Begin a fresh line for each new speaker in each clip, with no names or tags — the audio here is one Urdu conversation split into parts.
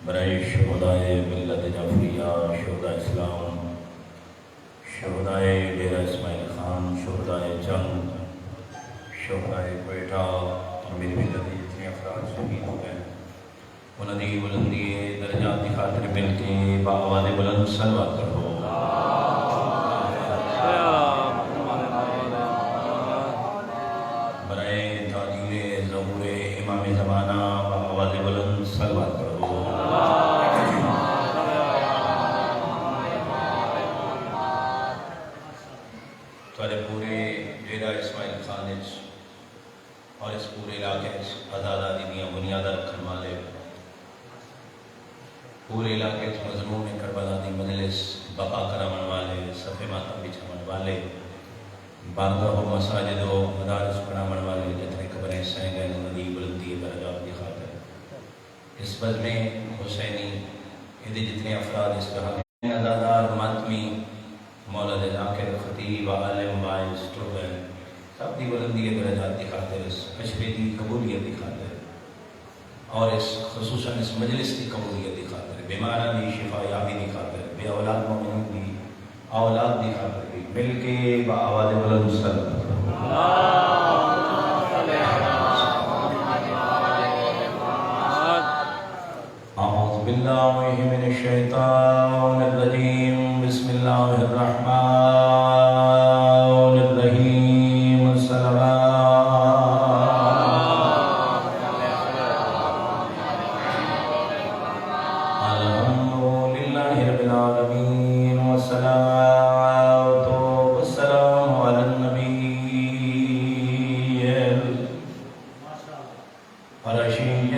برائے شہدائے ملت جعفریہ، شہدائے اسلام، شہدائے ڈیرہ اسماعیل خان، شہدائے جنگ، شہدائے کوئٹہ اور میری ملت جتنے افراد شہید ہو گئے انہوں دی بلندی درجات کی خاطر مل کے بآواز بلند صلوات کرو۔ برائے تاجیر ظہور امام زمانہ بآواز بلند صلوات کرو۔ تھوڑے پورے ڈیرہ اسماعیل خان اور اس پورے علاقے آزادی دیا بنیاد رکھنے والے پورے علاقے مظلوم کربلا دی مجلس بقا کرامن والے صفے ماتم بچھاون والے بارگاہ و مساجد و مدارس بناون والے جتنے قبریں سہیں گئے ندی بلندی درجات کی خاطر اس بزم حسینی یہ جتنے افراد اس طرح ازادار ماتمی مولد ذاکر خطیب عالم باعث اسٹوڈنٹ سب دی بلندی درجات کی خاطر اس اشرے کی قبولیت کی خاطر اور اس خصوصاً اس مجلس کی قبولیت کی خاطر بیماران دی شفا یابی کی خاطر بے اولاد مومنین دی اولاد کی خاطر بھی مل کے بآواز بلند صلوات اعوذ باللہ من الشیطان الرجیم بسم اللہ الرحمن الرحیم الحمدللہ رب العالمین والصلاة والسلام علی النبی الرشید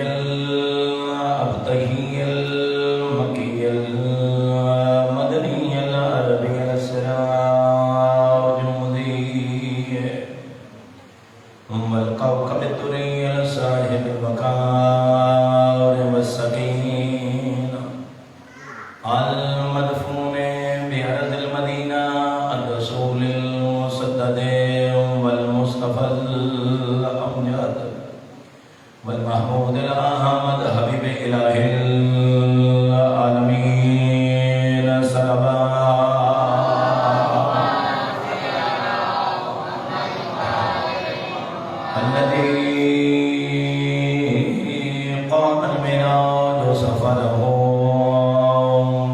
الابتہی المکی المدنی العربی السراج المضیء والکوكب الدری صاحب الوقار والسکینہ المدفون بأرض المدینہ الرسول المسدد والمصطفى الأمجد والمحمود الأحمد حبیب الہ العالمین الذي قام المعراج سفره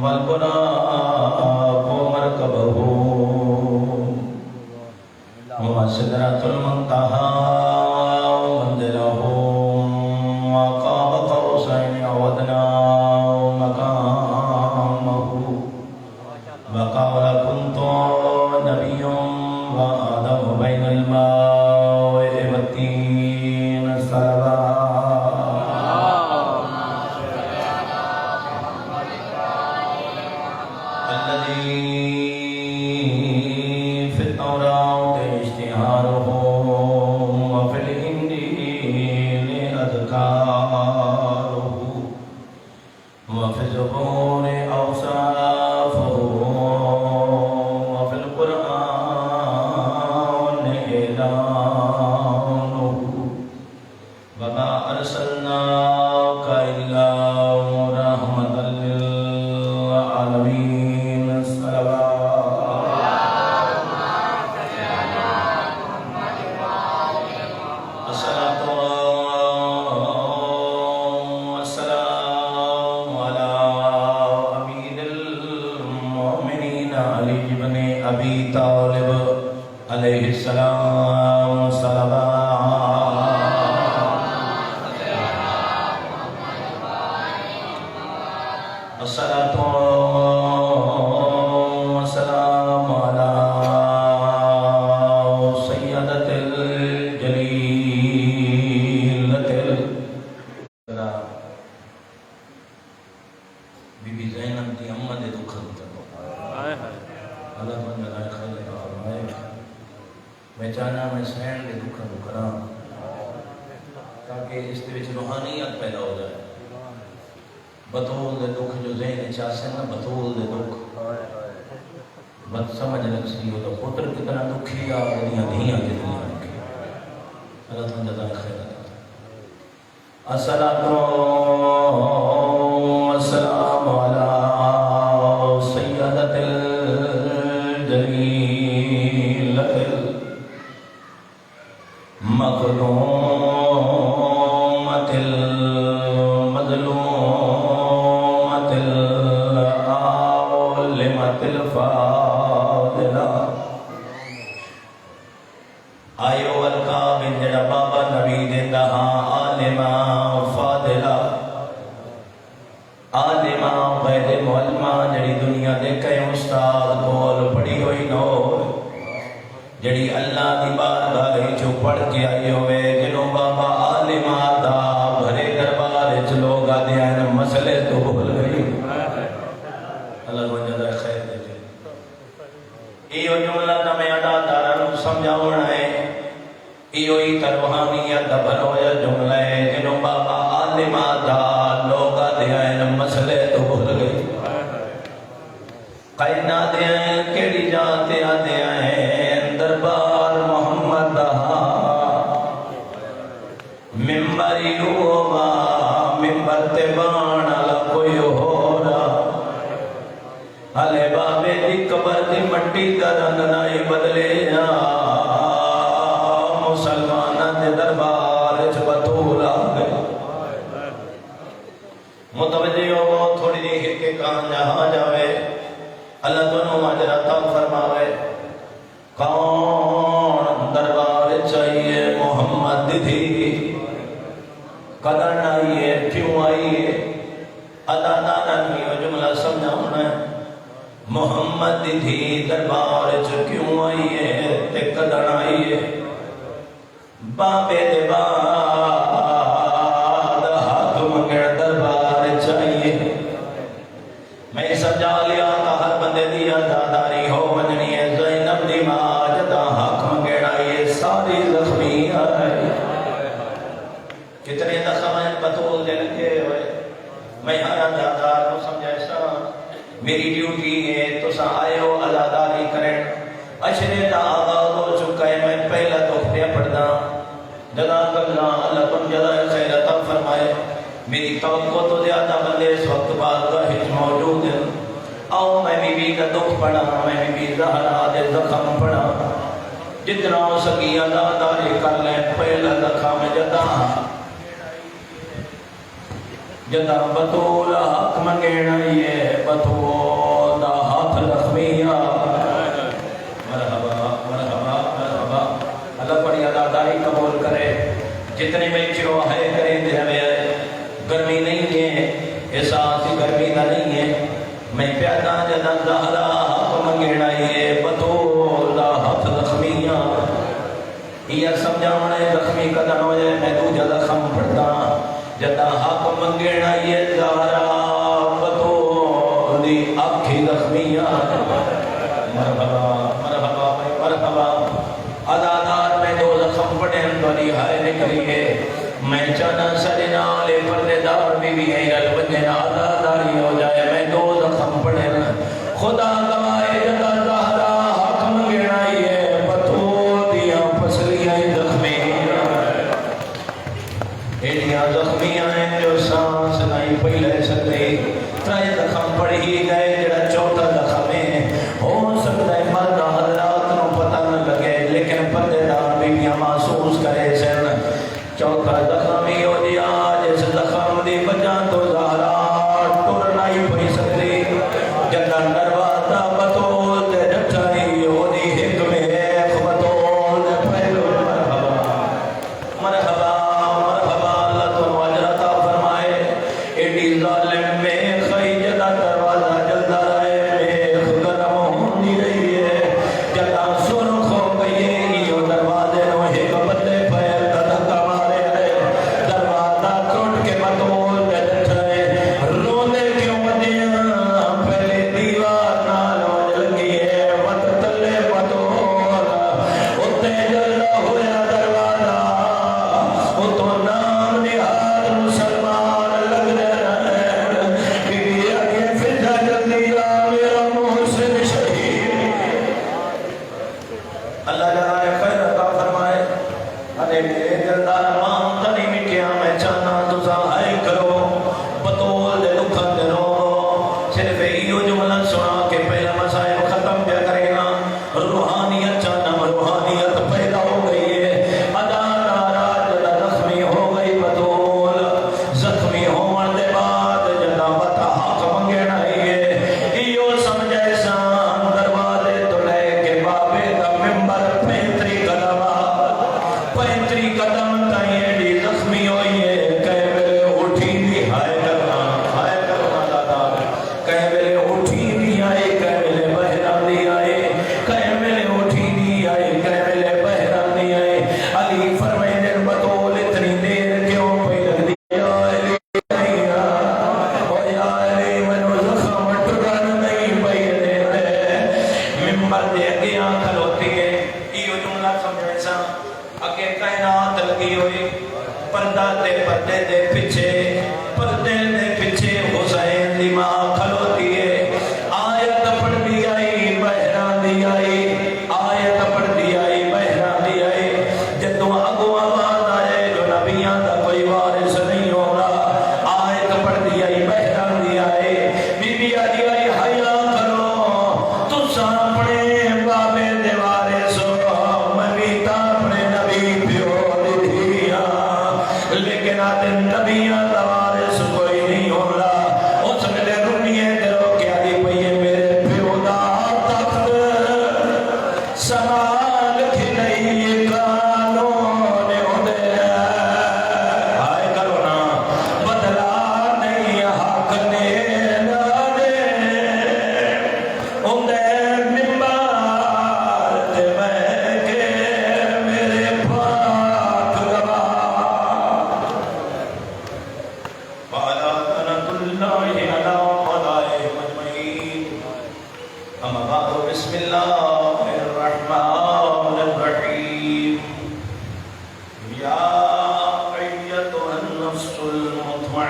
والبراق مركبه وسدرة المنتهى منزله وقاب قوسين أو أدنى مقامه وقال كنت نبيا وآدم بين الماء والتين الذي في التوراة اشتهاره وفي الإنجيل أذكاره وفي الزبور أوصافه وفي القرآن إعلانه وما أرسلناك إلا رحمة للعالمين الصلاة والسلام على أمير المؤمنين علي بن أبي طالب عليه السلام الصلاة والسلام على سيدة الجليلة بی بی زینب دی امہ دے دکھن تکو اللہ من جلائے خیر فرمائے میں چاہنا میں سین دے دکھن کرا تاکہ اس دے وچ روحانیت پیدا ہو جائے بطول دے دکھ جو ذہن چاہتے ہیں بطول دے دکھ بد سمجھ لگ سی ہو تو پتر کتنا دکھی آ دنیا دھیاں کتنی دکھی اللہ تعالیٰ جزائے خیر الصلاة المظلومة العالمة الفاضلة آیو القابل جڑا بابا نبی دیتا ہاں عالمہ فاضلہ عالمہ غیر معلمہ جڑی دنیا دے کئی استاد بول پڑھی ہوئی نو جڑی اللہ دی بارگاہ جو پڑھ کے آئی ہوئے جنوں بابا عالمہ دا بھرے دربار وچ لوگ آدھے ہیں مسئلے تو بھول گئی اللہ کو جزائے خیر دے جائے ایو جملہ تمہیں ادا دارانو سمجھاؤنا ہے ایو ہی تروحانیت دبھر ہویا جملہ ہے جنوں بابا عالمہ دا لوگ آدھے ہیں مسئلے تو بھول گئی قائن آدھے ہیں کیڑی جاتے آدھے ہیں دربار محمد دہا ممبری ہوما ممبر تبان علا کوئی ہو رہا علی بابے دی قبر دی مٹی دا رنگ نائی بدلے مسلمانہ دے دربار اچھ بطول آگئے متوجہ ہو تھوڑی دی کے کہاں جہاں جاوے اللہ دونوں ماجرہ فرماوے کون دربار چاہیے محمد تھی قدر نائیے کیوں آئیے ادادانا کیوں جملہ سمجھا ہونا ہے محمد تھی دربار کیوں آئیے تے قدر آئیے بابے دے بعد ہاتھ منگڑ دربار چاہیے میں سمجھا لیا تھا ہر بندے دیا داداری ہو مننی ہے زینب دی ماں جدا حق منگیڑا یہ ساری زخمی ہے کتنے زخم ہیں بطول دے لگے ہوئے میں ہر دادار کو سمجھا ایسا میری ڈیوٹی ہے تو سا آئے ہو ازاداری کریں اشرے دا آغاز ہو چکا ہے میں پہلا دکھتے پڑھنا جزاک اللہ اللہ تم جزائے خیر عطا فرمائے میری توقع تو زیادہ بندے اس وقت بعد گاہج موجود ہیں آؤ میں بی کا دکھ پڑھا میں بی زہرا دے زخم پڑھا جتنا ہو سکی ازاداری کر لیں پہلا زخم جدا بطول حق منگینا یہ بطول دا ہاتھ زخمیہ مرحبا مرحبا مرحبا اللہ پڑی ازاداری قبول کرے جتنے میں چیو ہے کریں دے ہمیں گرمی نہیں ہے احساس گرمی نہ نہیں ہے میں پیادا جدا زہرا حق منگینا یہ بطول دا ہاتھ زخمیہ یہ سمجھاؤنے زخمی قدر ہو جائے میں تو جدا خم پڑھتا جدا حق منگینا یہ زہرا بطول دی اکھی زخمیہ مرحبا مرحبا مرحبا ادادار میں دو زخم پڑھیں دوری ہائے نکلیے میں چانا سرنا لے پردے دار بھی ہے البجن آزاداری ہو جائے میں دو زخم پڑھیں خدا گوائے جدا زہرا حق منگینا یہ بطول دیا پسلیاں زخمی ایڈیاں زخمیاں ہیں جو سانس نہیں پہلے سکتے ترائے زخم پڑھی گئے جڑا چوتھا زخم ہے ہو سکتا ہے مرد حضرات نو پتہ نہ لگے لیکن پردے دار بھی محسوس کرے سن چوتھا زخمی ہو دیا جس زخم دی بجا تو زہرا ٹر نہیں پئی سکتی جدا دروازہ بطول دے ڈٹھائی ہو دی ہک میں ایک بطول دے پہلو مرحبا مرحبا مرحبا اللہ تو واجرتا فرمائے ایڈی ظالم میں خی جدا دروازہ جلدہ رہے میں گرم ہوندی رہی ہے جدا سرخ ہو گئی ہے یہ دروازے نو ہک بدلے پیر دھکا مارے دروازہ ٹوٹ کے بطول دے ڈٹھائے رونے کیوں ودیاں پہلے دیوار نال وج لگی ہے وط تلے بطول اتے جلدہ ہویا دروازہ اتو نام نہاد مسلمان لگ رہے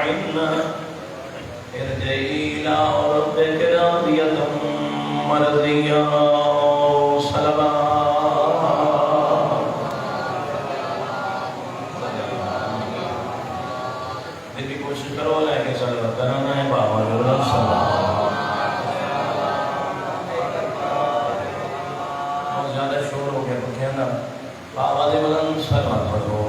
مطمئنة ارجعي إلى ربك راضية مرضية صلوات دل کی کوشش کرو لے کے صلوات کرانا ہے بابا اللہ صلوات بہت زیادہ شور ہو گیا تو کہنا بابا دے بلند صلوات پڑھو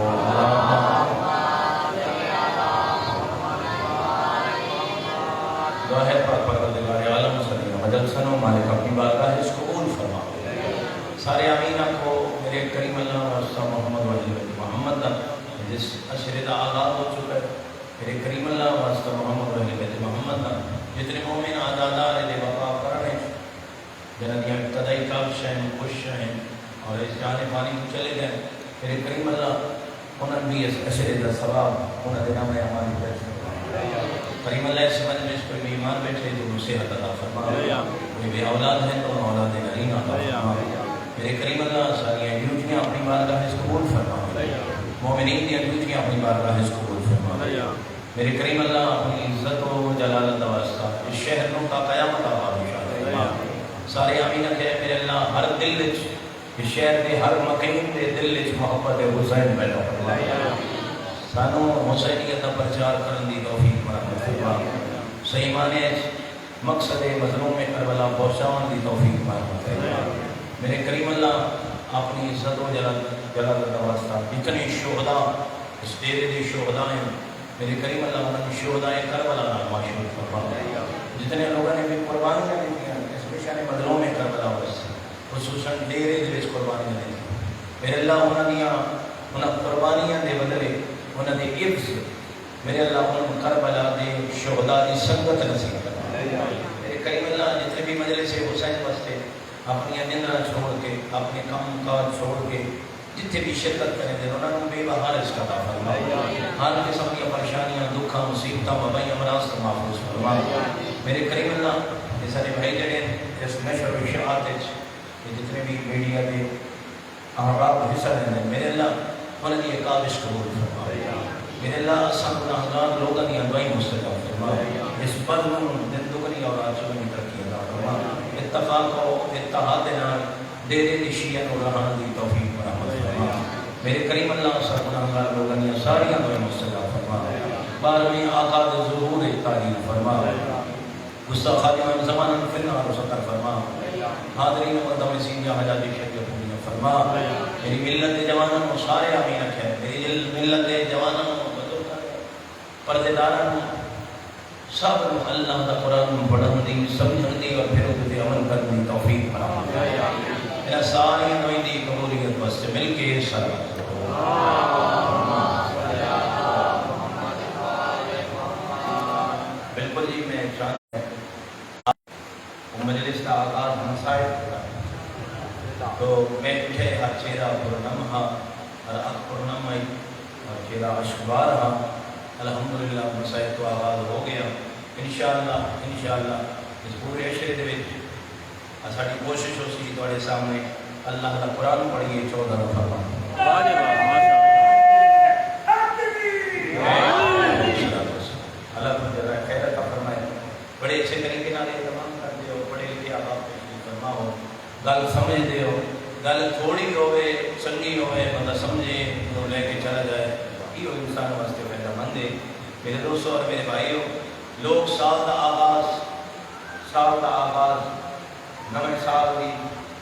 ظاہر پر پروردگار عالم صلی مجل سنو مالک اپنی بارگاہ اس قبول فرما سارے آمینہ کو میرے کریم اللہ واسطہ محمد وجل محمد جس عشرے دا آغاز ہو چکا ہے میرے کریم اللہ واسطہ محمد وجل محمد جتنے مومن آدادار دے وقا کرنے جنہاں دیا ابتدائی کابش ہیں خوش ہیں اور اس جانے پانی کو چلے گئے میرے کریم اللہ انہوں بھی اس عشرے دا ثواب انہوں نے نام ہے ہماری پیش کریم اللہ اس مجلس پر ایمان بیٹھے تو نصیحت عطا فرما کوئی بے اولاد ہیں تو اولاد نرین عطا فرما میرے کریم اللہ ساری ڈیوٹیاں اپنی بارگاہ اس قبول فرما مومنین کی ڈیوٹیاں اپنی بارگاہ اس قبول فرما میرے کریم اللہ اپنی عزت و جلالت واسطہ اس شہر نو کا قیامت آباد فرما سارے آمینہ کہ میرے اللہ ہر دل وچ اس شہر دے ہر مقیم دے دل وچ محبت حسین پیدا فرما سانو حسینیت کا پرچار کرن دی توفیق مرحمت فرما صحیح معنی مقصد مظلوم کربلا پہنچاؤن دی توفیق مرحمت فرما میرے کریم اللہ اپنی عزت و جلالت کا واسطہ جتنے شہداء اس ڈیرے دے شہداء ہیں میرے کریم اللہ انہوں شہداء کربلا نال معشور فرما جتنے لوگوں نے بھی قربانیاں دی ہیں اسپیشلی مظلوم کربلا واسطے خصوصاً ڈیرے دے وچ قربانیاں دی میرے اللہ انہاں قربانیاں دے بدلے انہوں نے عفظ میرے اللہ ان کربلا دے شہداء دی سنگت نصیب کرنا میرے کریم اللہ جتنے بھی مجلس حسین واسطے اپنی نندرہ چھوڑ کے اپنے کام کاج چھوڑ کے جتنے بھی شرکت کریں دے انہوں نے بے بہار اس کا عطا فرما ہر قسم کی پریشانیاں دکھاں مصیبتاں وبائیں امراض سے محفوظ فرما میرے کریم اللہ یہ سارے بھائی جڑے اس نشر و اشاعت جتنے بھی میڈیا دے احباب حصہ لیندے میرے اللہ انہوں نے یہ کابش قبول فرما میرے اللہ سب گناہگار لوگوں کی دعائیں مستجاب فرما اس پر دن دگنی اور آجونی ترقی عطا فرما اتفاق و اتحاد نال ڈیرے دی شیعہ و رہان دی توفیق مرحمت فرما میرے کریم اللہ سب گناہگار لوگوں کی ساری دعائیں مستجاب فرما بارہویں آقا دے ظہور تعلیم فرما گستاخ خادمان زمانہ فلنا و سطر فرما حاضرین و مدمسین جہاں جادی شکل فرما میری ملت جوانوں کو سارے آمین رکھے میری ملت جوانوں کو پردے داروں سب اللہ دا قرآن پڑھن دی سمجھن دی اور پھر اسے عمل کرنے دی توفیق فرما میرا ساری نوئی دی قبولیت واسطے مل کے صلوات بالکل جی میں چاہتا ہوں مجلس کا آغاز ہمسائے تو میں اٹھے ہر چہرہ پرنم ہاں ہر اک پرنم آئی ہر چہرہ اشبار ہاں الحمدللہ مسائل تو آغاز ہو گیا انشاءاللہ اس پورے عشرے دے وچ ساری کوشش ہو سی تواڈے سامنے اللہ کا قرآن پڑھیے 14 فرما اللہ خیر عطا فرمائے بڑے اچھے طریقے نال اہتمام کرتے ہو پڑھے لکھے آباد فرماؤ گل سمجھ دے ہو گل تھوڑی ہوئے چنگی ہوئے بندہ سمجھے تو لے کے چلا جائے یہ انسان واسطے فائدہ مند ہے میرے دوستوں اور میرے بھائیوں لوگ سال کا آغاز نویں سال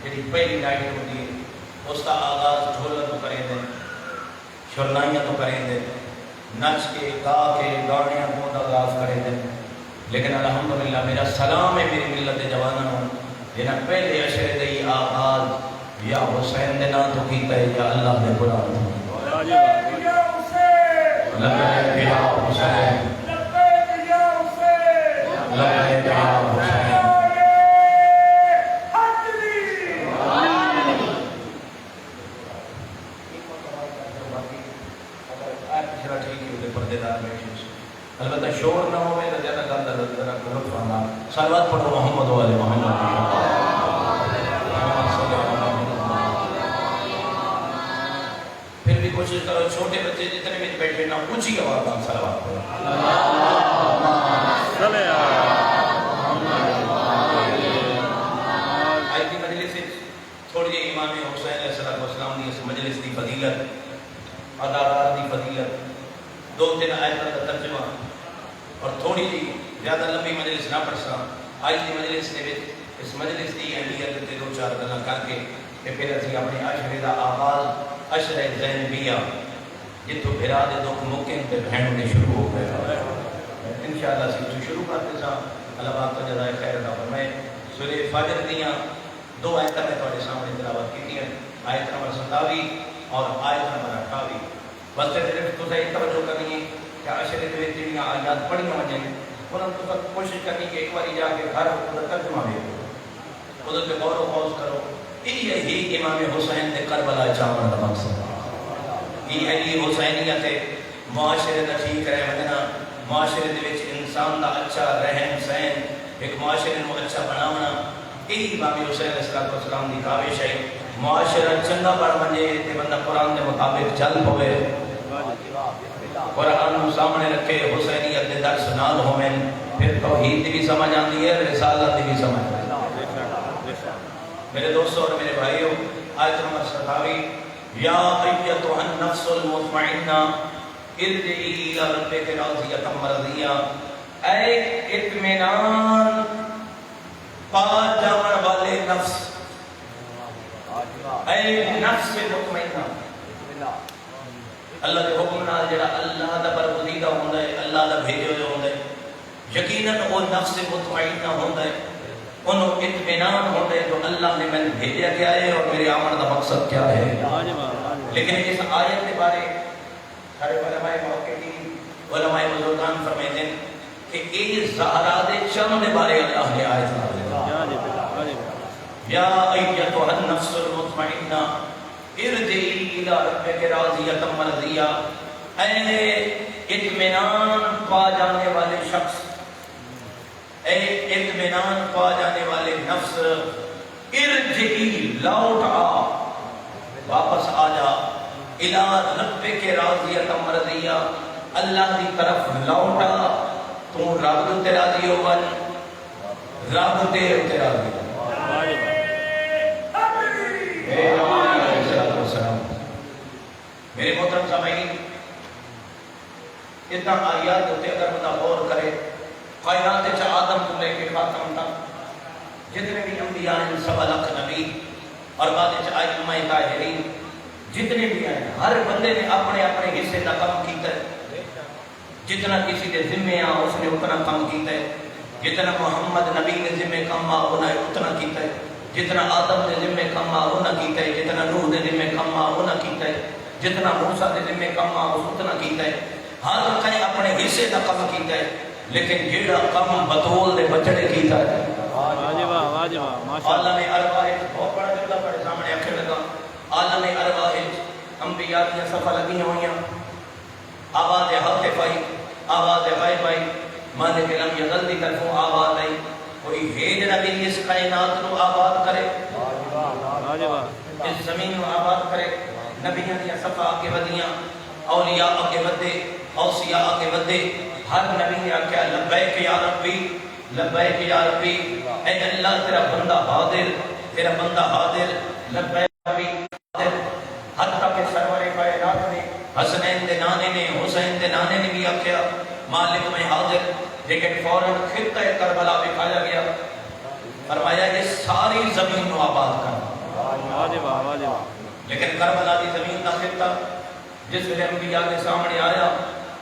کی جی پہلی نائٹ ہوتی ہے اس کا آغاز ڈھولن تو کریں دیں شرنائیاں تو کریں دیں نچ کے گا کے گاڑیاں کو آغاز کریں دیں لیکن الحمدللہ میرا سلام ہے میری ملت جوانوں جنہاں پہلے عشرے دے آغاز یا حسین دے نام تو کیتا ہے یا اللہ دے قرآن لبیک یا حسین لبیک یا حسین لبیک یا حسین البتہ شور نہ ہوئے تو زیادہ گل لطف آنا صلوات پڑھو محمد والے محمد پھر بھی کوشش کرو کرو چھوٹے بچے جتنے بھی بیٹھے نا اونچی آواز میں صلوات پڑھو آج کی مجلس سے تھوڑی جی امام حسین علیہ السلام دی اس مجلس دی فضیلت اداکار دی فضیلت دو تین آیتوں کا ترجمہ اور تھوڑی جی زیادہ لمبی مجلس نہ پڑھسا آج کی مجلس نے اس مجلس دی اہمیت تے دو چار گلاں کر کے پھر اسی اپنے عشرے دا آغاز عشرہ زینبیہ جتوں بھرا دے دکھ مکن تے بہن نے شروع ہو گیا انشاءاللہ سے شروع کرتے سا اللہ پاک کو جزائے خیر عطا فرمائے سورہ فجر دیاں دو آیتاں میں تواڈے سامنے تلاوت کیتیاں آیت نمبر 27 اور آیت نمبر 28 بس صرف تساں یہ توجہ کرنی ہے کہ عشرے دے وچ جڑیاں آیات پڑھیاں ونجن انہاں تو کوشش کرنی کہ ایک باری جا کے گھر دا ترجمہ ویکھو اودے تے غور و خوض کرو یہی امام حسین نے کربلا چاون دا مقصد یہ علی حسینیت معاشرے دا ٹھیک رہ ونجنا معاشرے دے وچ انسان دا اچھا رہن سہن ایک معاشرے نو اچھا بناونا یہی امام حسین علیہ السلام دی کاوش ہے معاشرہ چنگا بن ونجے تے بندہ قرآن دے مطابق چل پوے قرآن نو سامنے رکھے حسینیت دے درس نال ہوویں پھر توحید دی بھی سمجھ آندی ہے رسالت دی بھی سمجھ آندی ہے میرے دوستوں اور میرے بھائیوں آیت نمبر 27 یا ایتھا النفس المطمئنہ ارجعی الی ربک راضیۃ مرضیہ اے اطمینان پا جاون والے نفس اے نفس مطمئنہ اللہ کے حکم نال جڑا اللہ دا برگزیدہ ہوندا ہے اللہ دا بھیجے ہوئے ہوندا ہے یقیناً وہ نفس مطمئنہ ہوندا ہے انہوں اطمینان ہوتے جو اللہ نے میں بھیجا کیا ہے اور میرے آمن کا مقصد کیا ہے لیکن اس آیت کے بارے سارے علماء محققین علماء بزرگان فرماتے ہیں کہ یہ زہرا دے چم کے بارے اللہ نے آیت نازل یا ایتھا النفس المطمئنہ ارجعی الی ربک راضیۃ مرضیہ اے اطمینان پا جانے والے شخص اے اطمینان پا جانے والے نفس ارجعی لوٹ آ واپس آ جا الی ربک راضیۃ مرضیہ اللہ دی طرف لوٹ آ تو رب تے راضی ہو ون رب تے راضی ہو میرے محترم سامعین اتنا آیات ہوتے اگر بندہ غور کرے کائنات چا آدم کو لے کے خاتم تک جتنے بھی انبیاء ہیں 1.25 لاکھ نبی اور بعد چ ائمہ طاہرین جتنے بھی ہیں ہر بندے نے اپنے اپنے حصے کا کام کیتا ہے جتنا کسی کے ذمہ آ اس نے اتنا کام کیتا ہے جتنا محمد نبی کے ذمہ کام آ انہوں نے اتنا کیتا ہے جتنا آدم کے ذمہ کام آ انہوں کیتا ہے جتنا نوح کے ذمہ کام آ انہوں کیتا ہے جتنا موسیٰ کے ذمہ کام آ اتنا کیتا ہے ہر کہیں اپنے حصے کا کام کیتا ہے لیکن جیڑا کم بطول دے بچڑے کیتا ہے عالم ارواح بہت بڑا جملہ پڑے سامنے آکھے لگا عالم ارواح انبیاء دیا صفحہ لگی ہوئیاں آواز حق پائی آواز غیب آئی مالک علم یزل دی طرفوں آواز آئی کوئی ہیج نبی اس کائنات کو آباد کرے اس زمین کو آباد کرے نبیوں دیا صفحہ آگے ودیاں اولیاء آگے ودے اوصیاء آگے ودے ہر نبی نے آکھیا لبیک یا ربی لبیک یا ربی اے اللہ تیرا بندہ حاضر تیرا بندہ حاضر لبیک ربی حاضر حتیٰ کہ سرور کائنات نے حسنین دے نانے نے حسین دے نانے نے بھی آکھیا مالک میں حاضر لیکن فوراً خطہ کربلا بکھایا گیا فرمایا یہ ساری زمین کو آباد کرنا لیکن کربلا کی زمین کا خطہ جس ویلے انبیاء کے سامنے آیا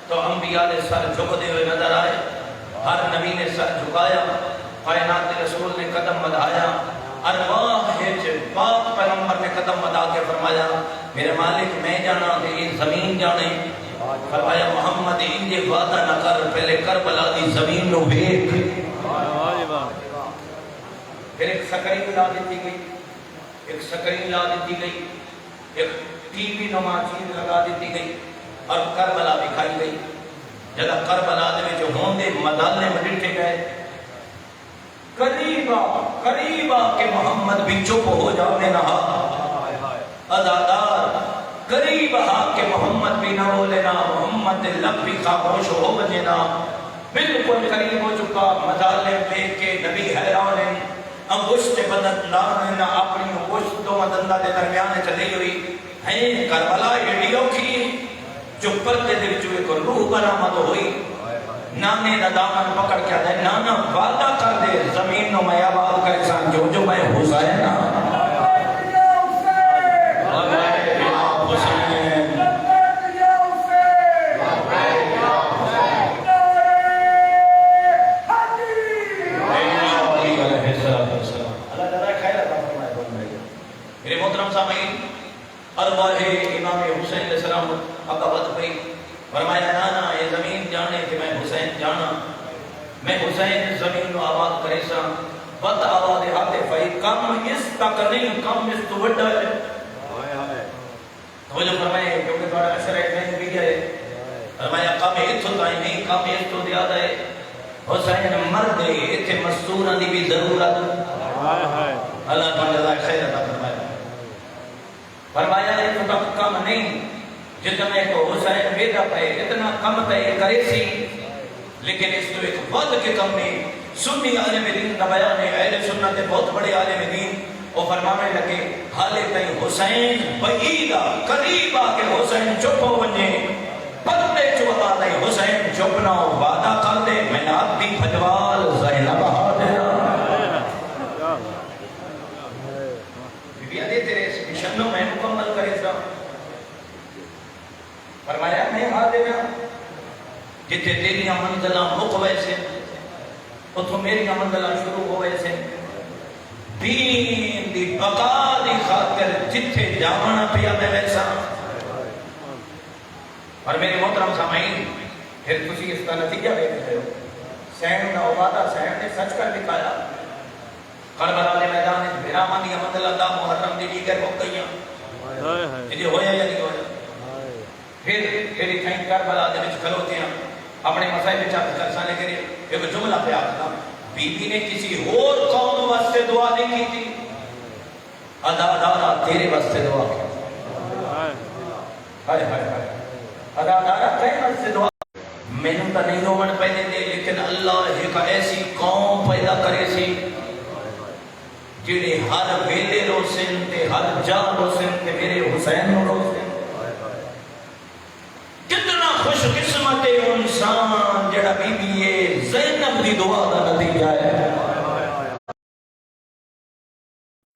تو انبیاء نے سر جھکتے ہوئے نظر آئے ہر نبی نے سر جھکایا کائنات کے رسول نے قدم بڑھایا ارواح پاک پیغمبر نے قدم بڑھا کے فرمایا میرے مالک میں جانا تے یہ زمین جانے فرمایا محمد انجے وعدہ نہ کر پہلے کربلا دی زمین نو ویکھ پھر ایک سکرین لا دیتی گئی ایک سکرین لا دیتی گئی ایک ٹی وی نما چیز لگا دیتی گئی اور کربلا دکھائی گئی جگہ کربلا دے میں جو ہوندے مدالے میں ڈٹھے گئے قریبا کہ محمد بھی چپ ہو جانے نہ ادادار قریب ہا کہ محمد بھی نہ بولے نا، محمد دے لب بھی خاموش ہو وجے نا، بالکل قریب ہو چکا، مظالم دیکھ کے نبی حیران ہیں، انگشت بدن لان نہ اپنی انگشت دو مدندہ دے درمیان چلی ہوئی ہیں، کربلا ایڈی اوکھی جو پردے دے وچ ایک روح برآمد ہوئی، نانے دا دامن پکڑ کے آدھے نانا وعدہ کر دے زمین نو میں آباد کرے سان جو جو میں حسین میرے محترم سامعین، ارواح امام حسین علیہ السلام عقبت پہ فرمایا نانا یہ زمین جانے کہ میں حسین جانا، میں حسین زمین کو آباد کرے سا، بد آباد ہاتھ فائی کم اس تک نہیں، کم اس تو وڈا ہے۔ وہ جو فرمائے کیونکہ تھوڑا اشرہ میں بھی گئے، فرمایا کم اتھو تائی نہیں، کم اس تو زیادہ ہے، حسین مرد ہے، اتھے مستورہ دی بھی ضرورت، اللہ تعالیٰ جزائے خیر عطا فرمایا۔ فرمایا اتھو تک کم نہیں، جتنے کو حسین بیدہ پہ اتنا کم تے کرے سی، لیکن اس تو ایک ود کے کم میں سنی عالم دین کا بیان ہے، اہل سنت بہت بڑے عالم دین، وہ فرمانے لگے حالے تئی حسین بعیدہ قریبا کہ حسین چپ ہو ونجے، پتے چوبا تئی حسین چپ نہ ہو، وعدہ کر دے میں آپ دی بھجوال زینب حاضر بی آدھے تیرے اس مشنوں میں مکمل کرے سا، فرمایا میں حاضر ہوں جتے تیری منزلہ مک ویسے اتھو میری منزلہ شروع ہو ویسے، دین دی بقا دی خاطر جتے جامنا پیا میں ویسا۔ اور میرے محترم سامعین، پھر کسی اس کا نتیجہ لے رہے ہو، سین دا عبادہ سین نے سچ کر دکھایا، کربلا دے میدان بھیرامانی منزلہ دا محرم دی دیگر ہو گئیاں، یہ ہویا یا نہیں ہویا؟ پھر اتھائیں کربلا دے وچ کھلوتے ہیں، اپنے مسائل میں چاہتے کرسانے کے لیے ایک جملہ پہ آتا، بی بی نے کسی اور قوم واسطے دعا نہیں کی تھی، ادادارہ تیرے واسطے دعا کی، ہائے ہائے ہائے، ادادارہ کہیں واسطے دعا میں نے تو نہیں رومن پہنے دے، لیکن اللہ ایک ایسی قوم پیدا کرے سی جنہیں ہر ویلے رو سن تے ہر جا رو سن تے میرے حسین رو سن۔ کتنا خوش قسمت انسان جڑا بی بی زینب دی دعا دا نتیجہ ہے۔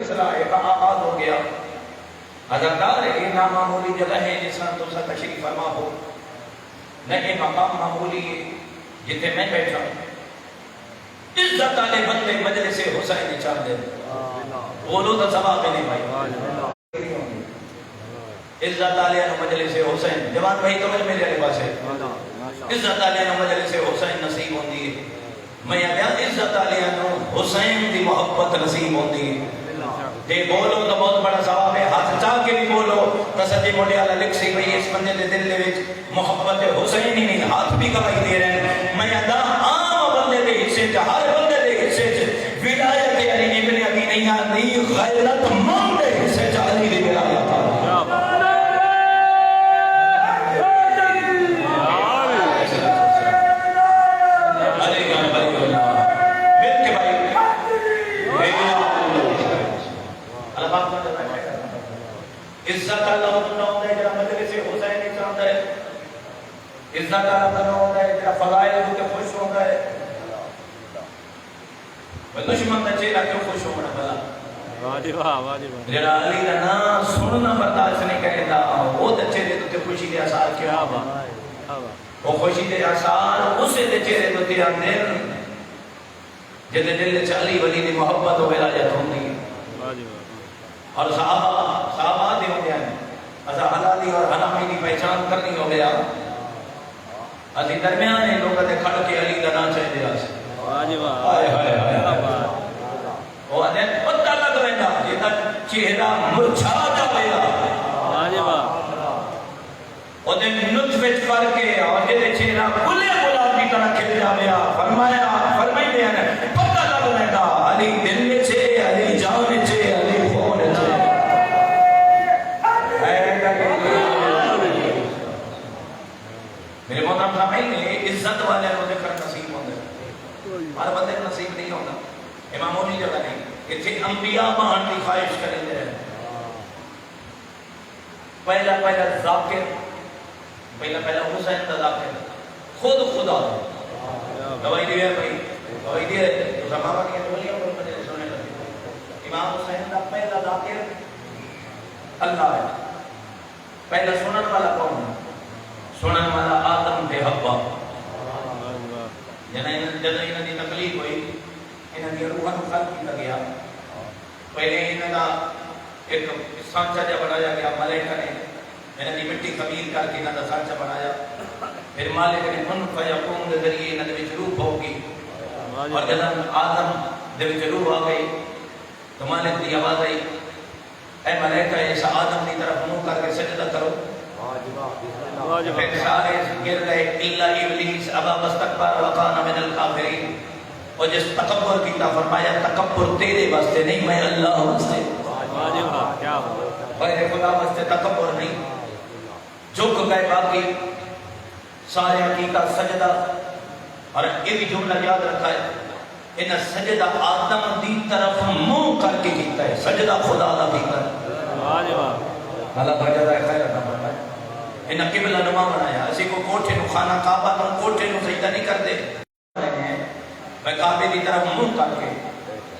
ایک آغاز ہو گیا، عزتدار یہ نامعمولی جگہ ہے جس میں تو سا تشریف فرما ہو، نہیں مقام معمولی ہے جتے میں بیٹھا ہوں، عزت والے بندے مجلس حسین چاہ دے، بولو تو ثواب نہیں بھائی، عزت علیہ مجلس حسین، جوان بھائی توجہ میرے علیہ پاس ہے، عزت علیہ مجلس حسین نصیب ہوندی ہے، میں بیان عزت علیہ حسین دی محبت نصیب ہوندی ہے، تے بولو تو بہت بڑا ثواب ہے، ہاتھ چاہ کے بھی بولو تو سچے موٹے والا لکھ سی بھئی اس بندے دے دل دے وچ محبت حسین ہی نہیں، ہاتھ بھی گواہی دے رہے ہیں، میں ادا عام بندے دے حصے چ ہر بندے دے حصے چ ولایت علی ابن ابی نہیں آتی، غیرت مند دے حصے چ علی دی ولایت آتی۔ عزت اللہ بننا ہوتا ہے جڑا مجلس حسین ہی چاہتا ہے، عزت اللہ بننا ہوتا ہے جڑا فضائل ہوتے خوش ہوتا ہے، دشمن کا چہرہ کیوں خوش ہونا بلا، جڑا علی کا نام سننا برداشت نہیں کرے گا وہ چہرے تو خوشی دے آثار کیوں، وہ خوشی دے آثار اسے دے چہرے تو تیرا دل جدے دل چ علی ولی دی محبت و ولایت ہوندی ہے۔ اور صحابہ دے ہو گیا ہے، ازا حلالی اور حرامی کی پہچان کرنی ہو گیا، ازی درمیان لوگوں نے کھڑ کے علی کا نام چاہے دیا سے، آئے ہائے ہائے، وہ آدھے پتہ لگ رہا جیتا چہرہ مرچھا جاویلا، وہ دے نطفت کر کے اور جیتے چہرہ کلے گلاب کی طرح کھل جاویا، فرمائی دیا ہے پتہ لگ رہا علی دل میں چھے، علی جان چھے، علی خون چھے، ہر بندے کو نصیب نہیں ہوتا، امام علی جگہ نہیں، اتنے انبیاء بہن کی خواہش کریں گے. پہلا ذاکر، پہلا حسین کا ذاکر خود خدا گواہی دیا بھائی، گواہی دیا تو صحابہ کی گواہیاں پر مجھے سننے لگے. امام حسین کا پہلا ذاکر اللہ ہے. پہلا سنن والا کون ہے؟ سنن والا آدم تے حوا. جنہیں انہوں نے تکلیف ہوئی، انہوں نے روحاں کو خلق کیا گیا. پہلے انہوں کا ایک سانچہ جا بنایا گیا ملائکہ نے، انہوں نے مٹی خمیر کر کے انہوں کا سانچہ بنایا. پھر مالک نے کن فیکون کے ذریعے انہوں نے روح ہوگی، اور جب آدم دے وچ روح آ گئی تو مالک دی آواز آئی، اے ملائکہ اس آدم کی طرف منہ کر کے سجدہ کرو. پھر سارے گر گئے الا ابلیس ابا واستکبر وکان من الکافرین. اور جس تکبر کیتا فرمایا تکبر تیرے واسطے نہیں، میں اللہ واسطے، غیر خدا واسطے تکبر نہیں. جھک گئے باقی سارے کیتا سجدہ. اور یہ بھی جملہ یاد رکھا ہے، انہیں سجدہ آدم دی طرف منہ کر کے کیتا ہے، سجدہ خدا دا کیتا ہے. اللہ بجدہ خیر عطا فرمائے. انہیں قبلہ نما بنایا. اسی کو کوٹھے نو خانہ کعبہ نو کوٹھے نو سجدہ نہیں کر دے، میں کعبے دی طرف منہ کر کے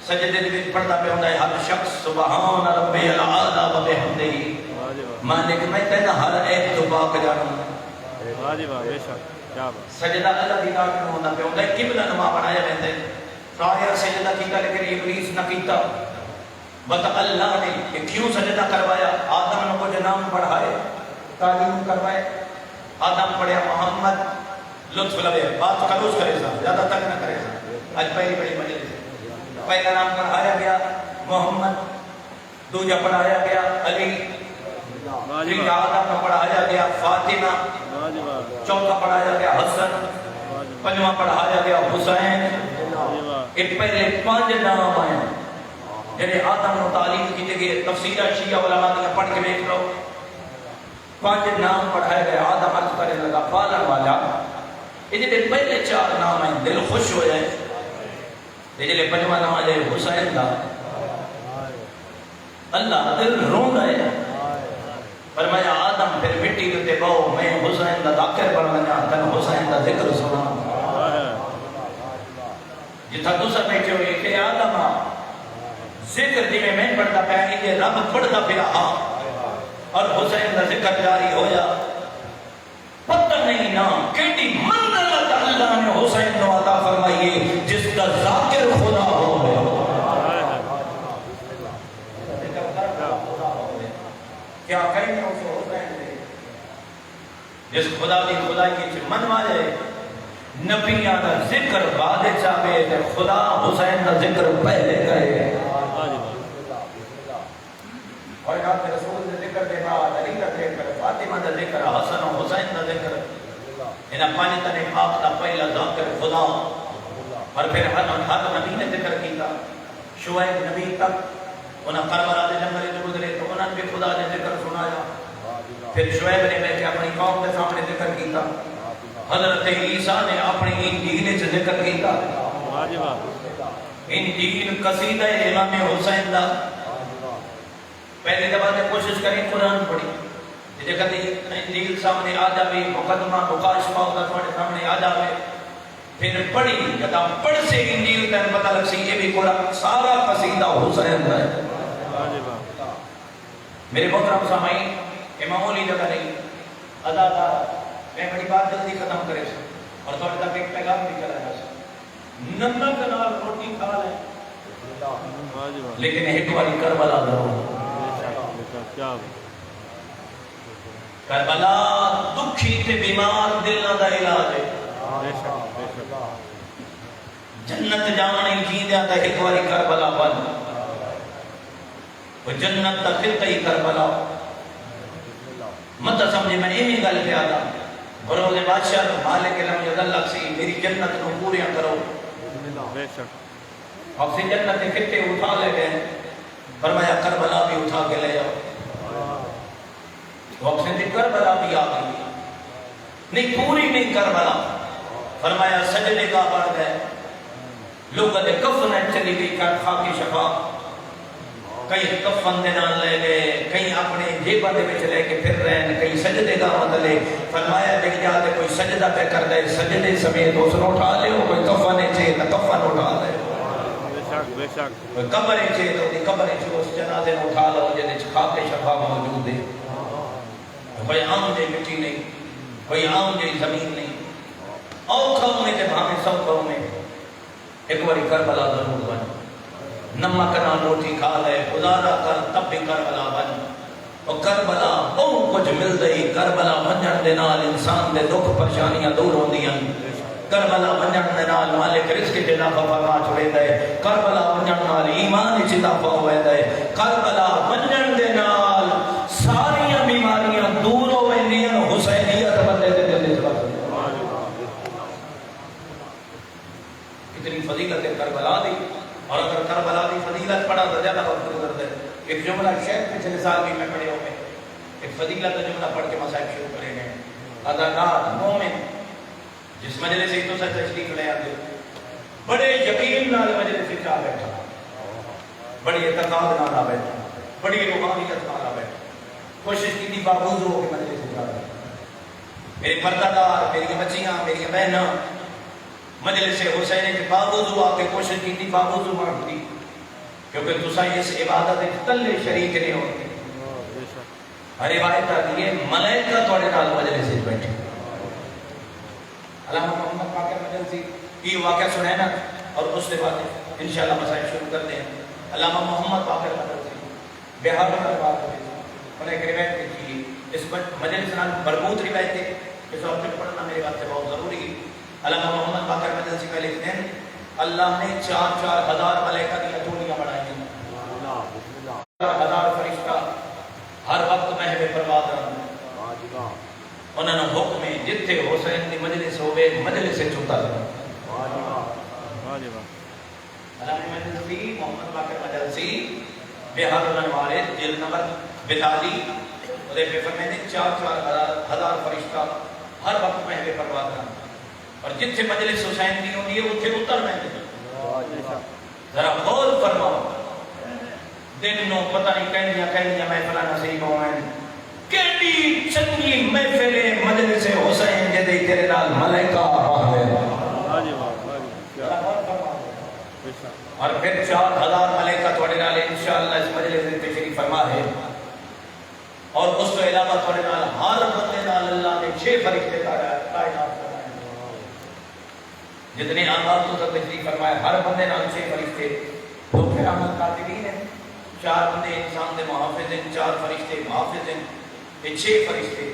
سجدے دی پڑھتا پہ ہوتا ہے ہر شخص سبحان ربی العالی و بحمدہ. مالک میں تینا ہر ایک تو پاک جانوں. سجدہ اللہ دی ذات میں ہوتا پہ ہوتا ہے. قبلہ نما بنایا رہتے سارے سجدہ کیتا لیکن ابلیس نہ کیتا. بتا اللہ نے کہ کیوں سجدہ کروایا؟ آدم نے کچھ نام پڑھائے، تعلیم کروائے. آدم پڑھیا محمد، لطف لگے بات خلوص کرے سا، زیادہ تک نہ کرے سا. آج پہلی مجلس پہلا نام پڑھایا گیا محمد، دوجہ پڑھایا گیا علی، تیجا آدم نے پڑھایا گیا فاطمہ، چوتھا پڑھایا گیا حسن، پنجواں پڑھایا گیا حسین. یہ پہلے 5 نام آئے جنہیں آدم نے تعلیم کی گئی. تفسیر شیعہ علماء نے پڑھ کے دیکھ لو. 5 نام پڑھائے گئے. آدم عرض کرنے لگا پالن والا. یہ پہلے 4 نام ہیں دل خوش ہو جائے. یہ 5واں نام ہے حسین دا، اللہ دل رو گئے. فرمایا آدم پھر مٹی تے بہو، میں حسین دا ذاکر بن بنا، تن حسین دا ذکر سنا. جتھا دوسرا بیٹھے ہوئے کہ آدم ذکر جی میں پڑھتا پیا یہ رب پڑھتا پیا اور حسین کا ذکر جاری ہو جا. پتہ نہیں نا کیڑی منزلت اللہ نے حسین کو عطا فرمائیے جس کا ذاکر خدا ہو. کیا کہیں گے اس حسین نے جس خدا دی خدائی کی منوا جائے. نبیاں کا ذکر بعد چاہے خدا حسین کا ذکر پہلے کرے. کائنات کے رسول کا ذکر دے بعد علی کا ذکر، فاطمہ کا ذکر، حسن و حسین کا ذکر. انہاں 5 تنے پاک کا پہلا ذکر خدا. اور پھر ہر نبی نے ذکر کیتا. شعیب نبی تک انہاں کربلا دے جنگل وچ گزرے تو انہاں بھی خدا نے ذکر سنایا. پھر شعیب نے بیٹھ کے اپنی قوم کے سامنے ذکر کیتا. حضرت عیسیٰ نے اپنی انجیل سے ذکر کیتا. انجیل قصیدہ امام حسین دا. پہلے دفعہ نے کوشش کریں قرآن پڑھی. جب انجیل سامنے آ جائے، مقدمہ مکاشفہ ہوگا تمہارے سامنے آ جائے، پھر پڑھی جب پڑھ سے انجیل تین پتہ لگ سی یہ بھی قرآن سارا قصیدہ حسین ہے. میرے محترم سامعین، امام علی جگہ نہیں اداکار. میں بڑی بات جلدی ختم کرے سا اور تھوڑے تک ایک پیغام بھی چلا جا سا. نمک نال روٹی کھا لیں لیکن ایک والی کربلا ضرور. کربلا دکھی تے بیمار دلوں دا علاج ہے. جنت جانے جیندیاں تے ایک واری کربلا بن. وہ جنت دا خطہ ہی کربلا. مت سمجھے میں ایمی گل پہ آتا اور وہ بادشاہ مالک علم یدلک سی میری جنت نو پوریاں کرو. اب سے جنت کے خطے اٹھا لے گئے. فرمایا کربلا بھی اٹھا کے لے جاؤ. وقت سے کربلا بھی آ گئی نہیں پوری نہیں کربلا. فرمایا سجدے کا بڑھ گئے. لوگوں نے کفن چلی گئی کر خاکی شفا، کئی کفن دے نال لے گئے، کئی اپنے جیباں دے وچ لے کے پھر رہے ہیں، کئی سجدے دا مطلے فرمایا دیکھ جا تے کوئی سجدہ پہ کر دے سجدے سمیت اس نو اٹھا لے، کوئی کفن چے تے کفن اٹھا لے، بے شک کوئی قبر چے تے دی قبر چ اس جنازے نو اٹھا لو جے وچ خاک شفا موجود ہے۔ کوئی عام جے مٹی نہیں، کوئی عام جے زمین نہیں، اوکھاؤں میں تے بھاویں سوکھاؤں میں ایک باری کربلا ضرور بن، نمک نال روٹی کھا لے گزارا کر تب بھی کربلا بن۔ اور کربلا بہت کچھ مل گئی، کربلا بنن دے نال انسان دے دکھ پریشانیاں دور ہوندیاں، کربلا بنن دے نال مالک رزق دے اضافہ فرما چھوڑیندا ہے، کربلا بنن نال ایمان وچ اضافہ ہویندا ہے، کربلا بنن دے نال ساریاں بیماریاں دور ہو ویندیاں، حسینیت بندے دے دل وچ بس۔ کتنی فضیلت ہے کربلا دی، اور اگر کربلا دی فضیلت پڑھا تو زیادہ وقت گزرتا ہے۔ ایک جملہ شاید پچھلے سال بھی میں پڑھے ہوئے، ایک فضیلت کا جملہ پڑھ کے مسائل شروع کریں گے۔ اداکار مومن جس مجلس سے تو سچ تشریف لے آتے بڑے یقین نال مجلس سے آ بیٹھا، بڑی اعتقاد نال آ بیٹھا، بڑی روحانیت نال آ بیٹھا، کوشش کی تھی باوجود ہو کے مجلس سے آ بیٹھا۔ میرے پردہ دار، میری بچیاں، میری بہناں مجلس حسین کے باوجود آ کے کوشش کی تھی باوجود مانگتی، کیونکہ تسا اس عبادت تلے شریک نہیں ہوتے۔ ہر روایت آتی ہے ملائکہ تھوڑے نال مجلس سے بیٹھے۔ علامہ محمد باقر مجلسی یہ واقعہ سنینا اور اس کے بعد انشاءاللہ مسائل شروع کرتے ہیں۔ علامہ محمد باقر مجلسی بہار میں بات کرتے ہیں، انہیں ایک روایت کی اس مجلس نال مربوط روایت ہے، اس وقت پڑھنا میرے واسطے بہت ضروری ہے۔ علامہ محمد باقر مجلسی کا لکھتے ہیں اللہ نے 4,000 ملائکہ کی اتولیاں بنائی ہیں، 4,000 فرشتہ ہر وقت محو پرواز رہتے، انہوں نے حکم ہے جتھے حسین کی مجلس ہوئے مجلس سے چھوٹا رہا۔ علامہ مجلسی محمد باقر مجلسی بہار الانوارد جلد نمبر 42 اور ایک فرمائے نے 4,000 فرشتہ ہر وقت محو پرواز رہتے، اور جتھے مجلس حسین کی ہوتی ہے اتھے اتر میں ذرا غور فرماؤ، دن نو پتہ نہیں کہنیاں محفلہ نصیب ہوئیں، کیڑی چنگی محفل مجلس حسین جدی تیرے نال ملائکہ آوے، اور پھر 4,000 ملائکہ تھوڑے نال انشاءاللہ اس مجلس میں تشریف فرما ہے، اور اس کے علاوہ تھوڑے نال ہر بندے نال اللہ نے 6 فرشتے تعینات فرمائے، جتنے آمال تو تک تشریف فرمائے ہر بندے نال 6 فرشتے، تو پھر عمل کاتبین ہیں، 4 بندے انسان دے محافظ ہیں، 4 فرشتے محافظ ہیں، یہ 6 فرشتے،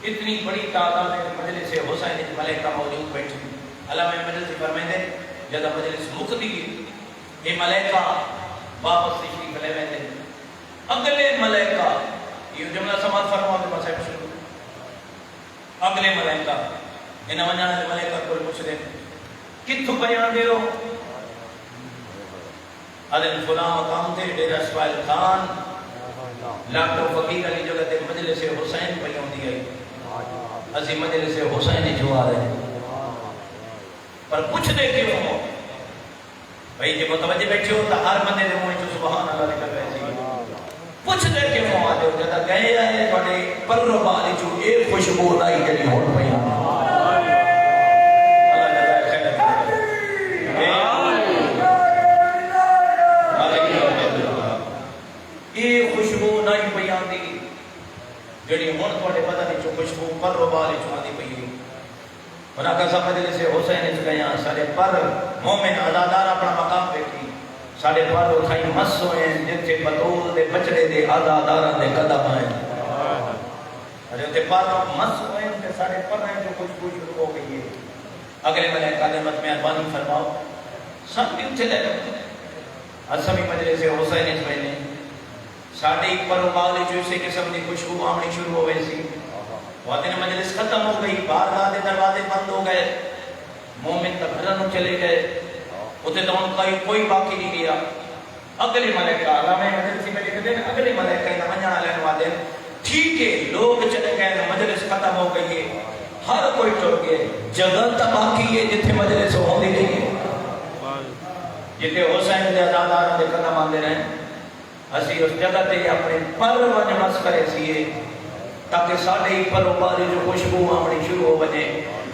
اتنی بڑی تعداد ہے مجلس حسین ملائکہ موجود بیٹھے ہیں۔ علامہ مجلسی فرمائے ہیں جب مجلس مکتی یہ ملائکہ واپس تشریف لے ویندے ہیں، اگلے ملائکہ یہ جملہ سماعت فرماؤ کے مسائل شروع، اگلے ملائکہ انہاں ونجانے والے ملائکہ کو پوچھ رہے ہیں کتھوں بیان دے ہو؟ عدن فلاں مقام تھے ڈیرہ اسماعیل خان ڈاکٹر فقیر علی جگہ تے مجلس حسین بیان دی گئی، اسی مجلس حسین جو آ رہے ہیں، پر پوچھ دے کیوں ہو بھائی جب متوجہ بیٹھے ہو تو ہر بندے دے منہ چ سبحان اللہ نکل رہے سی، پوچھ دے کیوں ہو آ جاؤ جدا گئے آئے تھوڑے پر بال چ ایک خوشبو آئی جڑی ہون پئی جڑی ہون تھوڑے پتہ نہیں چو خوشبو پر بال چاندی پئی ہوئی، انہاں کا سب مجلس حسین وچ گیا، سارے پر مومن عزادار اپنا مقام بیٹھی، سارے پر اتھائی مس ہوئے جتھے بطول دے بچڑے دے عزاداراں دے قدم آئے، جتھے پر مس ہوئے تے سارے پر ہیں جو خوشبو شروع ہو گئی ہے۔ اگلے ملائکہ نے مت مہربانی فرماؤ سب بھی اتھے لے گئے، اسمی مجلس حسین وچ میں ساڑھے ایک پر بال جو اسے قسم کی خوشبو آمنی شروع ہوئے سی، وقت مجلس ختم ہو گئی، بارگاہ دے دروازے بند ہو گئے، مومن تک گھروں چلے گئے، اتنے تو ان کا کوئی باقی نہیں گیا۔ اگلے ملائکہ علامہ مجلسی میں لکھتے ہیں اگلے ملائکہ انہاں منجانا لین والے ٹھیک ہے لوگ چلے گئے، مجلس ختم ہو گئی ہے، ہر کوئی ٹر گئے، جگہ تا باقی ہے جتھے مجلس ہوندی نہیں ہے، جتے حسین دے عزادار دے قدم آندے رہے اسی اس جگہ تے اپنے پر ون مس کرے سیے تاکہ ساڑھے ہی پر باری جو خوشبو آمنی شروع ہو بجے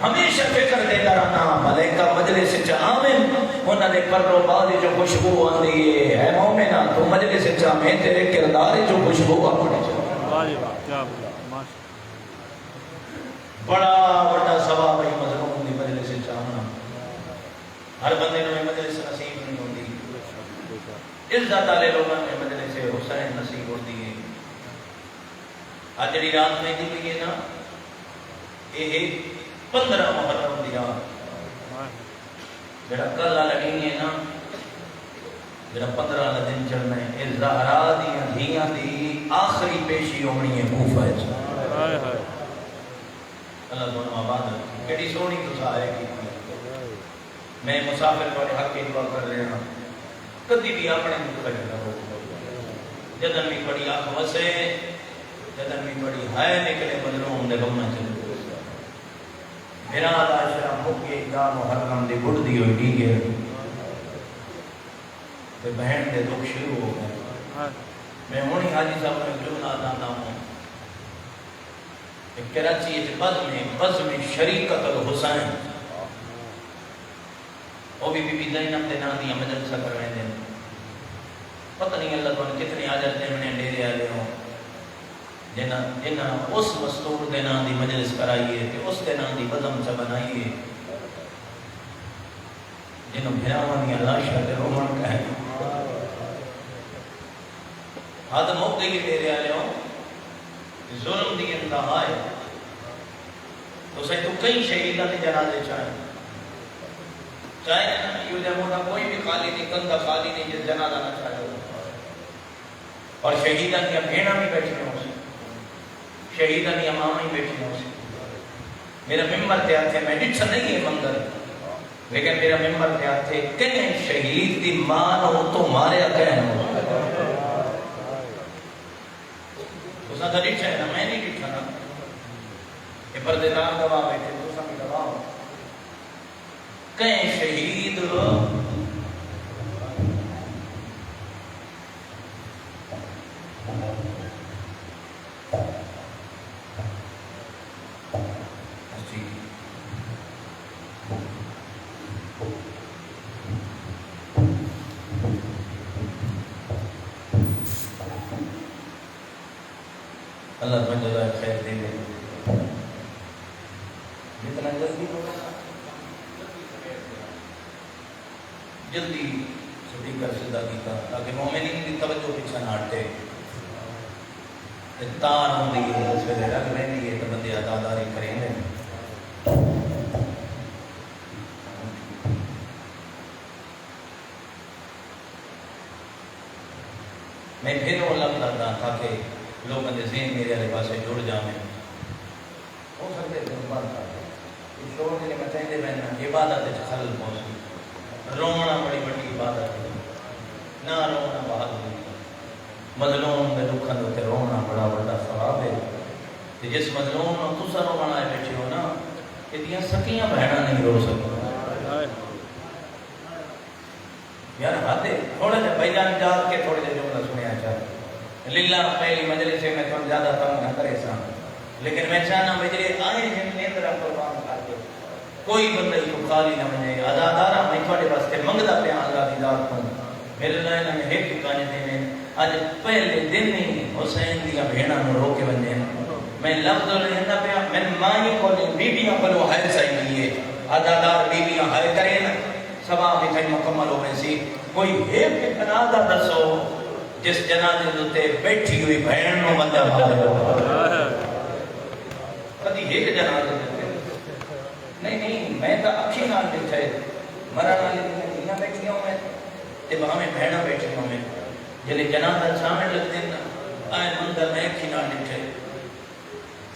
ہمیشہ فکر دے درانا ملائکہ مجلس چاہمیں انہاں دے پر باری جو خوشبو آندی ہے مومنہ تو مجلس چاہمیں تیرے کردار جو خوشبو آمنی چاہمیں بڑا بڑا ثواب ہے مظلوم دی مجلس چاہمنا ہر بندے نے مجلس نصیب نہیں ہوتی عزت والے لوگوں نے مجلس حسین نصیب ہوتی ہے آج رات میں دی ہے نا یہ 15 محرم دی رات جڑا کل لگی ہے نا جڑا 15 والا دن چڑھنا ہے یہ زہرا دی دھیاں دی آخری پیشی ہونی ہے کوفہ وچ اللہ دونوں آباد رکھی کیڑی سونی گزارے کی میں مسافر والے حق کی دعا کر رہا ہوں کبھی بھی اپنے متوجہ کرو جدن بھی بڑی آنکھ وسے جدن بھی بڑی ہائے نکلے مظلوم دے غم چلے میرا عاشرہ مکے دا محرم دی گڑ دی ہوئی ڈیگے تے بہن دے دکھ شروع ہو گئے میں ہونی حاجی صاحب میں جملہ داتا ہوں کہ کراچی بزم شریکت الحسین وہ بھی بی بی زینب دے نام دیا مجلسہ کروائیں دیں پتہ نہیں اللہ تعالیٰ کتنے آجر دے میں ڈیرے آلے ہوں جنہاں اس مستور دے نام دی مجلس کرائیے کہ اس دے نام دی بزم سے بنائیے جنہوں بھیراوان دی اللہ شاہ دے رومن کہیں آدم ہو گئی ڈیرے آلے ہوں ظلم دی انتہا ہے تو سہی تو کئی شہیدہ نے جنازے چاہیں چاہے یہ جمعہ کوئی بھی خالی نہیں کندہ خالی نہیں جس جنازہ نہ چاہے اور شہیدہ کی بھیڑا بھی بیٹھی ہوں سے شہیدہ کی امامہ ہی بیٹھی ہوں سے میرا ممبر تے آتے میں ڈٹھا نہیں ہے منظر لیکن میرا ممبر تے آتے کہیں شہید دی مان ہو تو مارے کہیں ہو تو ساتھ ڈٹھا ہے نا میں نہیں ڈٹھا نا یہ پردیدار دبا بیٹھے تو ساتھ دبا ہو کہیں شہید اللہ تمہیں جزائے خیر دے دے جتنا جلدی ہوگا جلدی سٹی کر سدھا کیتا تاکہ مومنین کی توجہ پیچھے نہ ہٹے تار ہوندی ہے اس ویلے رکھ رہندی ہے تو بندے عزاداری کریں گے میں پھر وہ لفظ کرتا تاکہ لوگوں کے ذہن میرے والے پاسے جڑ جائیں ہو سکتے ہیں بات کرتے شور کے لیے میں چاہتے ہیں عبادت خلل پہنچی رونا بڑی بڑی عبادت ہے نہ رونا بہادری مظلوم میں دکھاں دے رونا بڑا بڑا ثواب ہے کہ جس مظلوم نو تسا رونا ہے بیٹھے ہو نا کہ دیاں سکیاں بہنا نہیں رو سکتا یار ہاتھے تھوڑا جا بھائی جان جا کے تھوڑے جا جملہ سنیا چاہتا للہ پہلی مجلس سے میں تھوڑا زیادہ تنگ نہ کرے سا لیکن میں چاہنا مجلس آئے جن نیندرہ قربان کر دے کوئی بندہ کو خالی نہ بنے عزادارہ میں تھوڑے پاس کے منگدہ پہ اللہ دی ذات ہوں میرے لائنہ میں ایک ٹکانے دے میں آج پہلے دن ہی حسین دیا بھیڑا میں رو کے بندے میں لفظ رہنا پہ میں مائی کو بیبیاں پلو ہائے سائی لیے عزادار بیبیاں ہائے کریں سبا بھی تھائی مکمل ہو گئے سی کوئی ایک جنازہ دسو جس جنازے دوتے بیٹھی ہوئی بھیڑ نو بندہ مارے کدی ایک جنازے دوتے نہیں میں تو اکھی نال بیٹھا ہے مرا نالی دنیا بیٹھی ہوں میں تب ہمیں بھیڑا بیٹھی ہوں میں جلے جنازہ سامنے لگ دینا آئے مندر میں اکھی نال بیٹھے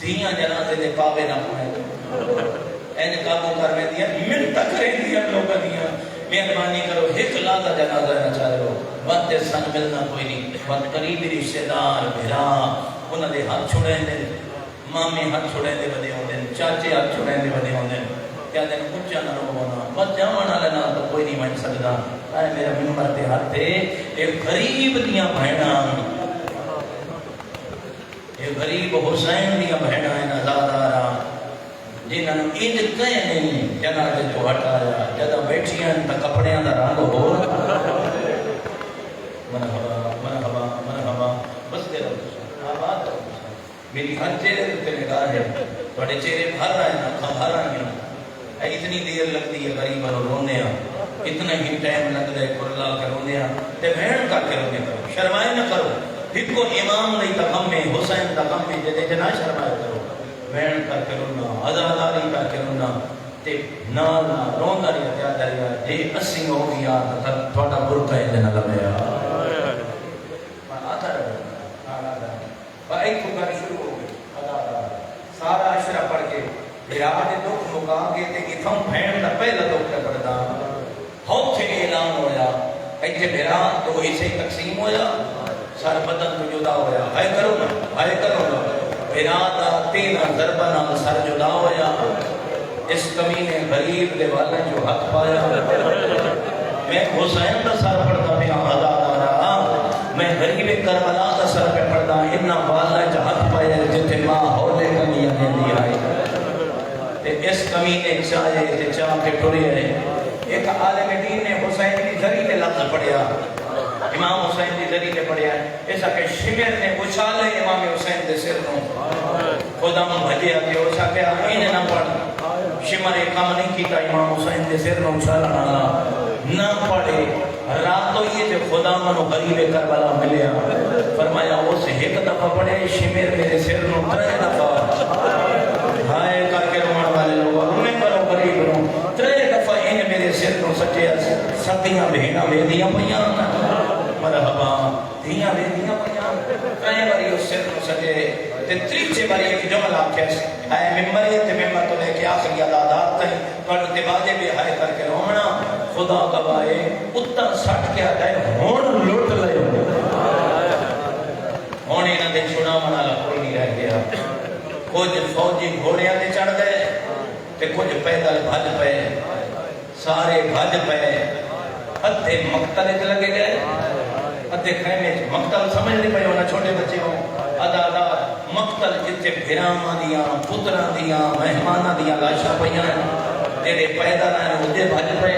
دھیاں جنازے دے پاوے نہ پائے این قابو کر میں دیا منتہ کریں دیا لوگا دیا مہربانی کرو ایک لاغا جنازہ نہ چاہے ہو وقت سن ملنا کوئی نہیں وقت قریبی رشتہ دار بھیرا انہوں نے ہاتھ چھوڑیں دے مامی ہاتھ چھوڑیں دے بدے ہوں دے چاچے ہاتھ چھوڑیں دے بدے ہوں دے کیا دن کچھا نہ رو ہونا بس جامعنا لینا تو کوئی نہیں مائن سکتا اے میرا ممبر دے ہاتھے اے غریب دیاں بہناں، اے غریب حسین دیاں بہناں ہیں آزاداراں جنہاں انج کہیں نہیں جنازے جو ہٹایا جدہ بیٹھیاں تا کپڑیاں دا رنگ ہو مرحبا مرحبا مرحبا بس دے رہو آباد رہو میری ہر چہرے تے نگاہ ہے بڑے چہرے بھر رہے ہیں آنکھاں بھر رہی ہیں اتنی دیر لگتی ہے غریباں نوں روندے ہاں اتنا ہی ٹائم لگتا ہے کرلا کے روندے ہاں تے بہن کر کے روندے کرو شرمائے نہ کرو ہکو امام نہیں تا غم میں حسین تا غم میں جدے جنا شرمائے کرو بہن کر کے رونا عزاداری کر کے رونا تے نال روندا رہیا یاد رہیا جے اسی ہو گیا تے تھوڑا برکہ ہے نہ لبیا آتا رہا بائی تو کر شروع ہو گئی سارا عشرہ پڑھ کے بیراہ دے دکھ مکا کے تے اتھم بھین دا پہلا دکھ تے پڑھدا ہوتھے اعلان ہویا ایتھے بیراہ تو حصے تقسیم ہویا سارا بدن تو جدا ہویا ہائے کرو نا بیراہ دا 13 ضربہ نال سر جدا ہویا اس کمینے غریب دے والے جو حق پایا میں حسین دا سر پڑھدا پیا آزادارا میں غریب کربلا دا سر پہ پڑھدا اتنا والے جو حق پایا جتے ماں ہولے کمیاں نے دی آئی اس کمینے چاہے تے چاہ کے ٹھوری ہے ایک عالم دین نے حسین کی ذریعے نے لفظ پڑھیا امام حسین کی ذریعے نے پڑھیا ایسا کہ شمر نے اچھالے امام حسین دے سر نو خدا من بھجیا کہ اوچھا کہ آئین نہ پڑھ شمر ایک کام نہیں کیتا امام حسین دے سر نو اچھالا نہ پڑھے رات تو یہ جو خدا منو غریب کربلا ملیا فرمایا وہ سے ایک دفعہ پڑھے شمر میرے سر نو 3 دفعہ ہائے کر کے روان والے لوگ ہمیں کرو غریب رو 3 دفعہ ان میرے سر نو سچے ستیاں بہناں ویدیاں پئیاں مرحبا دیاں ویدیاں پئیاں 3 باری اس سر نو سچے تے تیسرے باری ایک جملہ آکھیا اے ممبر تے ممبر تو لے کے آخری عدادات تھیں پر تے باجے بھی ہائے کر کے رونا خدا گواہے اتر سٹ کے آتا ہے ہون لٹ لے ہونے نہ دے چھوڑا منالا کوئی نہیں رہ گیا کچھ فوجی گھوڑیاں دے چڑھ گئے تے کچھ پیدل بھج پے سارے بھج پے ادھے مقتل لگے گئے ادھے خیمے مقتل سمجھ نہیں پے ہونا چھوٹے بچے ہوں عدالت مقتل جتے بھراماں دیاں پتراں دیاں مہماناں دیاں لاشاں پئیاں جڑے پیدل ہیں ادھے بھج پے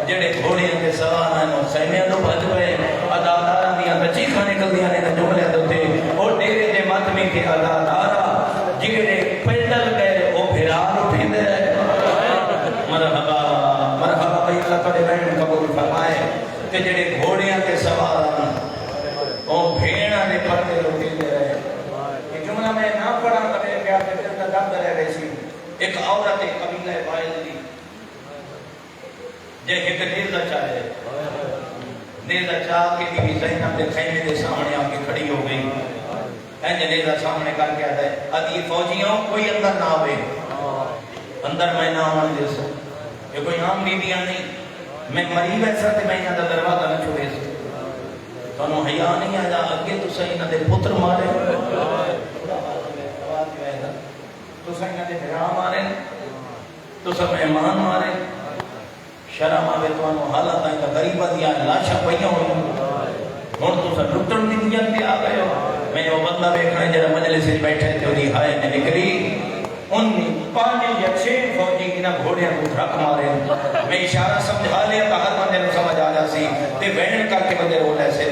جڑے گھوڑیاں دے سوار ہیں خیمیاں تو بھج پے عدالتاں دیاں چیخاں نکلدیاں نے جملے دے او ڈیرے دے ماتمی کے عدالت جڑے پیدل گئے وہ بھران اٹھیندے مرحبا مرحبا بھئی اللہ تعالی رحم قبول فرمائے کہ جڑے گھوڑیاں کے سوار وہ بھیڑاں نے پردے اٹھیندے رہے یہ جملہ میں نہ پڑھا کرے پیار کے دل کا درد رہ رہی سی ایک عورت قبیلہ وائل دی جے ایک نیزہ چاہے نیزہ چاہ کے بھی زینب دے خیمے دے سامنے آ کے کھڑی ہو گئی نیزہ سامنے کر کے آتا ہے ادھی فوجیوں کوئی اندر نہ ہوئے اندر میں نہ آن دے سو یہ کوئی عام بیبیاں نہیں میں مریب ایسا تے میں یہاں دا دروازہ نہ چھوڑے سو تو انہوں حیاء نہیں آجا اگے تو سہی نہ دے پتر مارے تو سہی نہ دے بھرا مارے تو سب مہمان مارے شرم آوے تو انہوں حالت آئیں تا غریبہ دیا لاشا پہیاں ہوئی اور تو سب ڈکٹر دی دنیا پہ آ گئے ہو میں وہ بندہ بیٹھا ہے جرہ مجلے سے بیٹھے تھے انہی ہائے نے نکلی انہی 5 یا 6 فوجی کی نہ گھوڑیاں کو دھرک مارے میں اشارہ سمجھا لیا تا ہر بندے نے سمجھ آ جا سی تے بہن کر کے بندے رو لے سے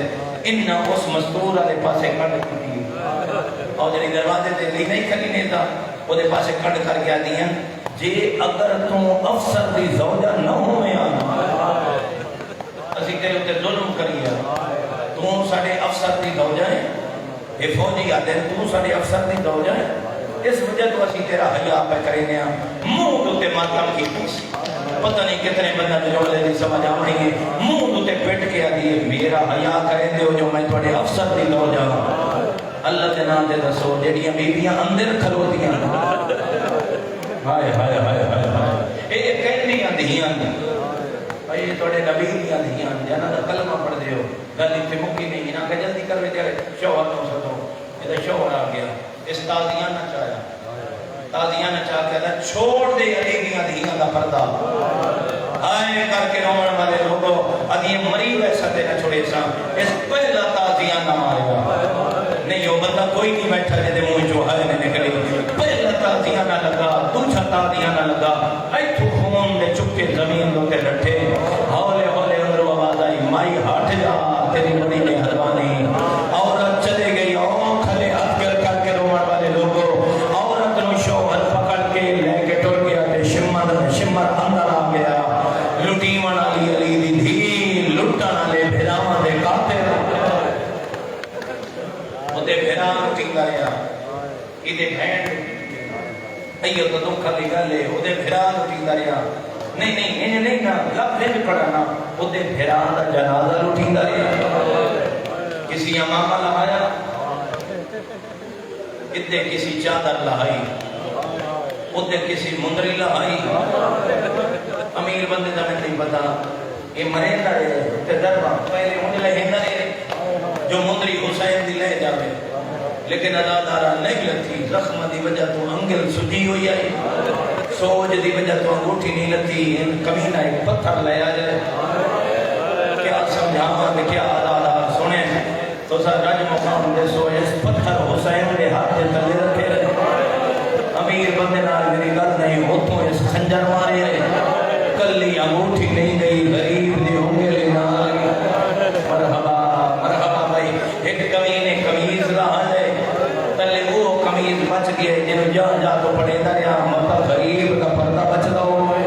انہا اس مستور آلے پاسے کڑ کی تھی اور جنہی دروازے تے لی نہیں کھلی نہیں تھا وہ دے پاسے کڑ کر گیا دیا جے اگر تم افسر دی زوجہ نہ ہو میں آنا اسی تیرے ہوتے ظلم کریا تم ساڑے افسر دی زوجہ ہیں یہ فوجی آتے ہیں تو ساڑے افسر دی زوجہ ہیں اس وجہ تو اسی تیرا حیاء پہ کریں گے منہ دوتے ماتم کی پیس پتہ نہیں کتنے بندہ جو لے سمجھ آمنی ہے منہ دوتے پیٹ کے آدھی ہے میرا حیاء کریں دے جو میں تھوڑے افسر دی زوجہ اللہ کے نام دے دسو جیڑیاں بیویاں اندر کھلو دیاں ہائے ہائے ہائے ہائے ہائے یہ کہنی آندھیاں یہ توڑے نبی دیاں دیاں جانا دا کلمہ پڑھ دیو گلی تھی مکی نہیں نا کہ جلدی کر ویدے شوہر نو سدو یہ شوہر آ گیا اس تازیاں نہ چاہیا تازیاں نہ چاہ کے اللہ چھوڑ دے علی دیاں دیاں دا پردہ آئے کر کے رومن والے لوگوں یہ مریض ایسا تے نہ چھوڑے سا اس پہلا تازیاں نہ مارے گا نہیں وہ بندہ کوئی نہیں بیٹھا جے منہ جو ہے نے نکلی پہلا تازیاں نہ لگا دوسرا تازیاں نہ لگا ایتھو خون دے چکے زمین تے ڈٹھے ہولے ہولے اندروں آواز آئی مائی ہٹ جا تیری بڑی مہربانی عورت چلے گئی کھلے ہاتھ کر کے رومن والے لوگوں عورت نو شوہر پکڑ کے لے کے ٹر گیا تے شمر اندر آ گیا لٹیمن علی علی دی دھی لٹن والے بھراواں دے قاتل اودے بھرا لٹیندا رہیا ایدے بہن ایو تو دکھ دی گل ہے اودے بھرا لٹیندا رہیا نہیں نہیں نا لفظ بھی پڑھنا اودے بھرا دا جنازہ لٹیندا رہیا کسی امامہ لہایا ادھے کسی چادر لہائی ادھے کسی مندری لہائی امیر بندے دا میں نہیں پتا یہ مرے نہ رہے تے دربا پہلے انہیں لہے نہ رہے جو مندری حسین دی لے جاوے لیکن ادادارہ نہیں لتی زخم دی وجہ تو انگل سجی ہوئی آئی سوج دی وجہ تو انگوٹھی نہیں لتی ان کمینہ ایک پتھر لے آ جائے کیا سمجھاواں کہ کیا ادادار سنے تو سر رج مقام دے سو اس پتھر حسین دے ہاتھ دے تلے رکھے رہے امیر بندے نال میری گل نہیں ہوتوں اس خنجر مارے آئے کلی انگوٹھی نہیں گئی غریب دی ہوں گے لینا مرحبا مرحبا بھائی ایک کمینے کمیز رہا ہے تلے وہ کمیز بچ گئے جنہوں جا تو پڑے دا رہا مطلب غریب کا پردہ بچ دا ہوئے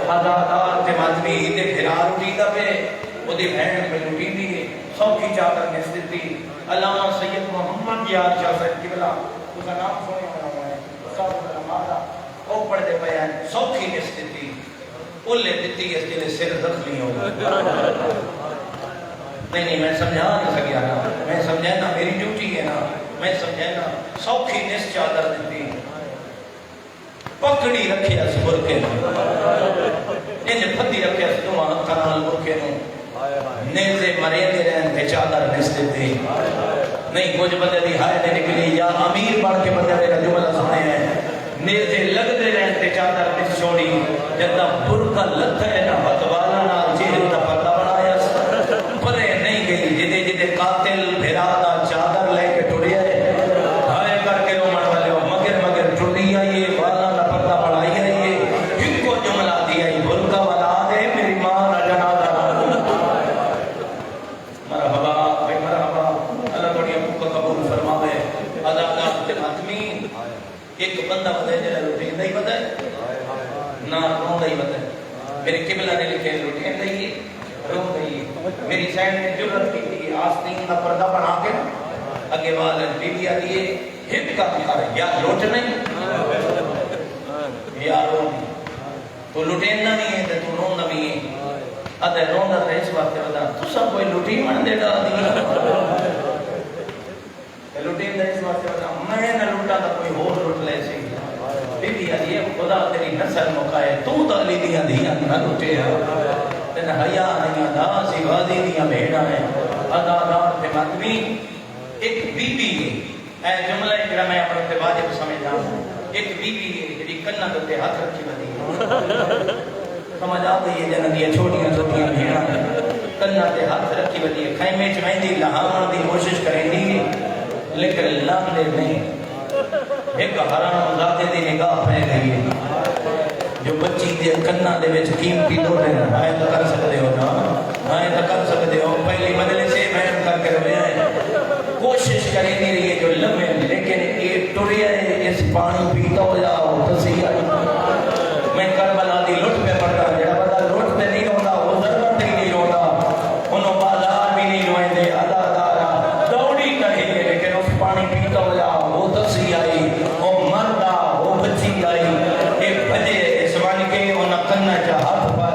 ادادار تے ماتمی دے پھرا روٹی دا پہ وہ دے بہن پہ روٹی دیئے سب کی چادر نس دیتی علامہ سید محمد یاد شاہ صاحب کی بلا اس کا نام سونے ہونا ہے سب علماء او پڑھ دے بیان سب کی نس دیتی اولے دیتی اس کے لئے سر زخمی ہوگا نہیں میں سمجھا نہیں سکیا نا میں سمجھا نا میری ڈیوٹی ہے نا میں سمجھا نا سب کی نس چادر دیتی پکڑی رکھے اس برکے انہیں پھتی رکھے اس دماغ کنال برکے نوں نیزے مرے دے رہن تے چادر نس دیتے نہیں کچھ بندے دی ہائے دے نکلی یا امیر بڑھ کے بندے میرا جملہ سنے ہیں نیزے لگ دے رہن تے چادر نس چھوڑی جدہ برکا لتھا ہے نا بطوالا نا چہرے دا پردہ بنایا پرے نہیں گئی جدے جدے قاتل بھرادا چادر لے کے ٹوڑی ہے ہائے کر کے رومن والے ہو مگر ٹوڑی آئیے والا نا پردہ بڑھائی آئیے ہن کو جملہ دیا ہی برکا والا دے میری ماں نہ جنادہ ایک بندہ بتائے جنہا روٹین نہیں بتائے نا رون نہیں بتائے میرے قبلہ نے لکھے روٹین نہیں رون نہیں میری سائن نے جرت کی تھی آستین کا پردہ بنا کے اگے والے بیبیا دیئے ہپ کا دکھا یا لوٹ نہیں یا رون تو لوٹین نہ نہیں ہے تو رون نہ بھی ہے ادھے رون نہ رہے اس وقت بتا تو سب کوئی لوٹی من دے گا لوٹین دے اس وقت بتا میں نہ لوٹا تا کوئی ہور لوٹ لے سی بی بی آدھی خدا تیری نسل مکائے تو تا لی دیا دیا نہ لوٹے تین حیاء نہیں دا سی غازی دیا بھیڑا ہے ادادار تے مدوی ایک بی بی ہے اے جملہ اجرا میں اپنے تے واجب سمجھ جاؤں ایک بی بی ہے جڑی کنہ دے ہاتھ رکھی بدی سمجھ آ گئی ہے جنہ چھوٹیاں چھوٹیاں بھیڑا کنہ دے ہاتھ رکھی بدی خیمے چ مہندی لہاون دی کوشش کریں دی لیکن اللہ نے نہیں ایک حرام ذاتے دی نگاہ پہ گئی ہے جو بچی دے کنہ دے وچ قیمتی دوڑے آئے تو کر سکتے ہو نا آئے تو کر سکتے ہو پہلی بدلے سے محنت کر کے روے آئے کوشش کریں نہیں رہی ہے جو لمحے لیکن یہ ٹوڑی ہے اس پانی پیتا ہو جاؤ تو سی آئی میں کربلا دی لٹ پہ پڑتا جڑا بدا لٹ پہ نہیں ہوتا وہ ضرورت ہی نہیں ہوتا انہوں بازار بھی نہیں ہوئے دے ادا دارا دوڑی کہیں لیکن اس پانی پیتا ہو جاؤ وہ تو سی آئی وہ مردہ وہ بچی آئی ایک بجے اسوانی کے انہوں کنہ چاہت پر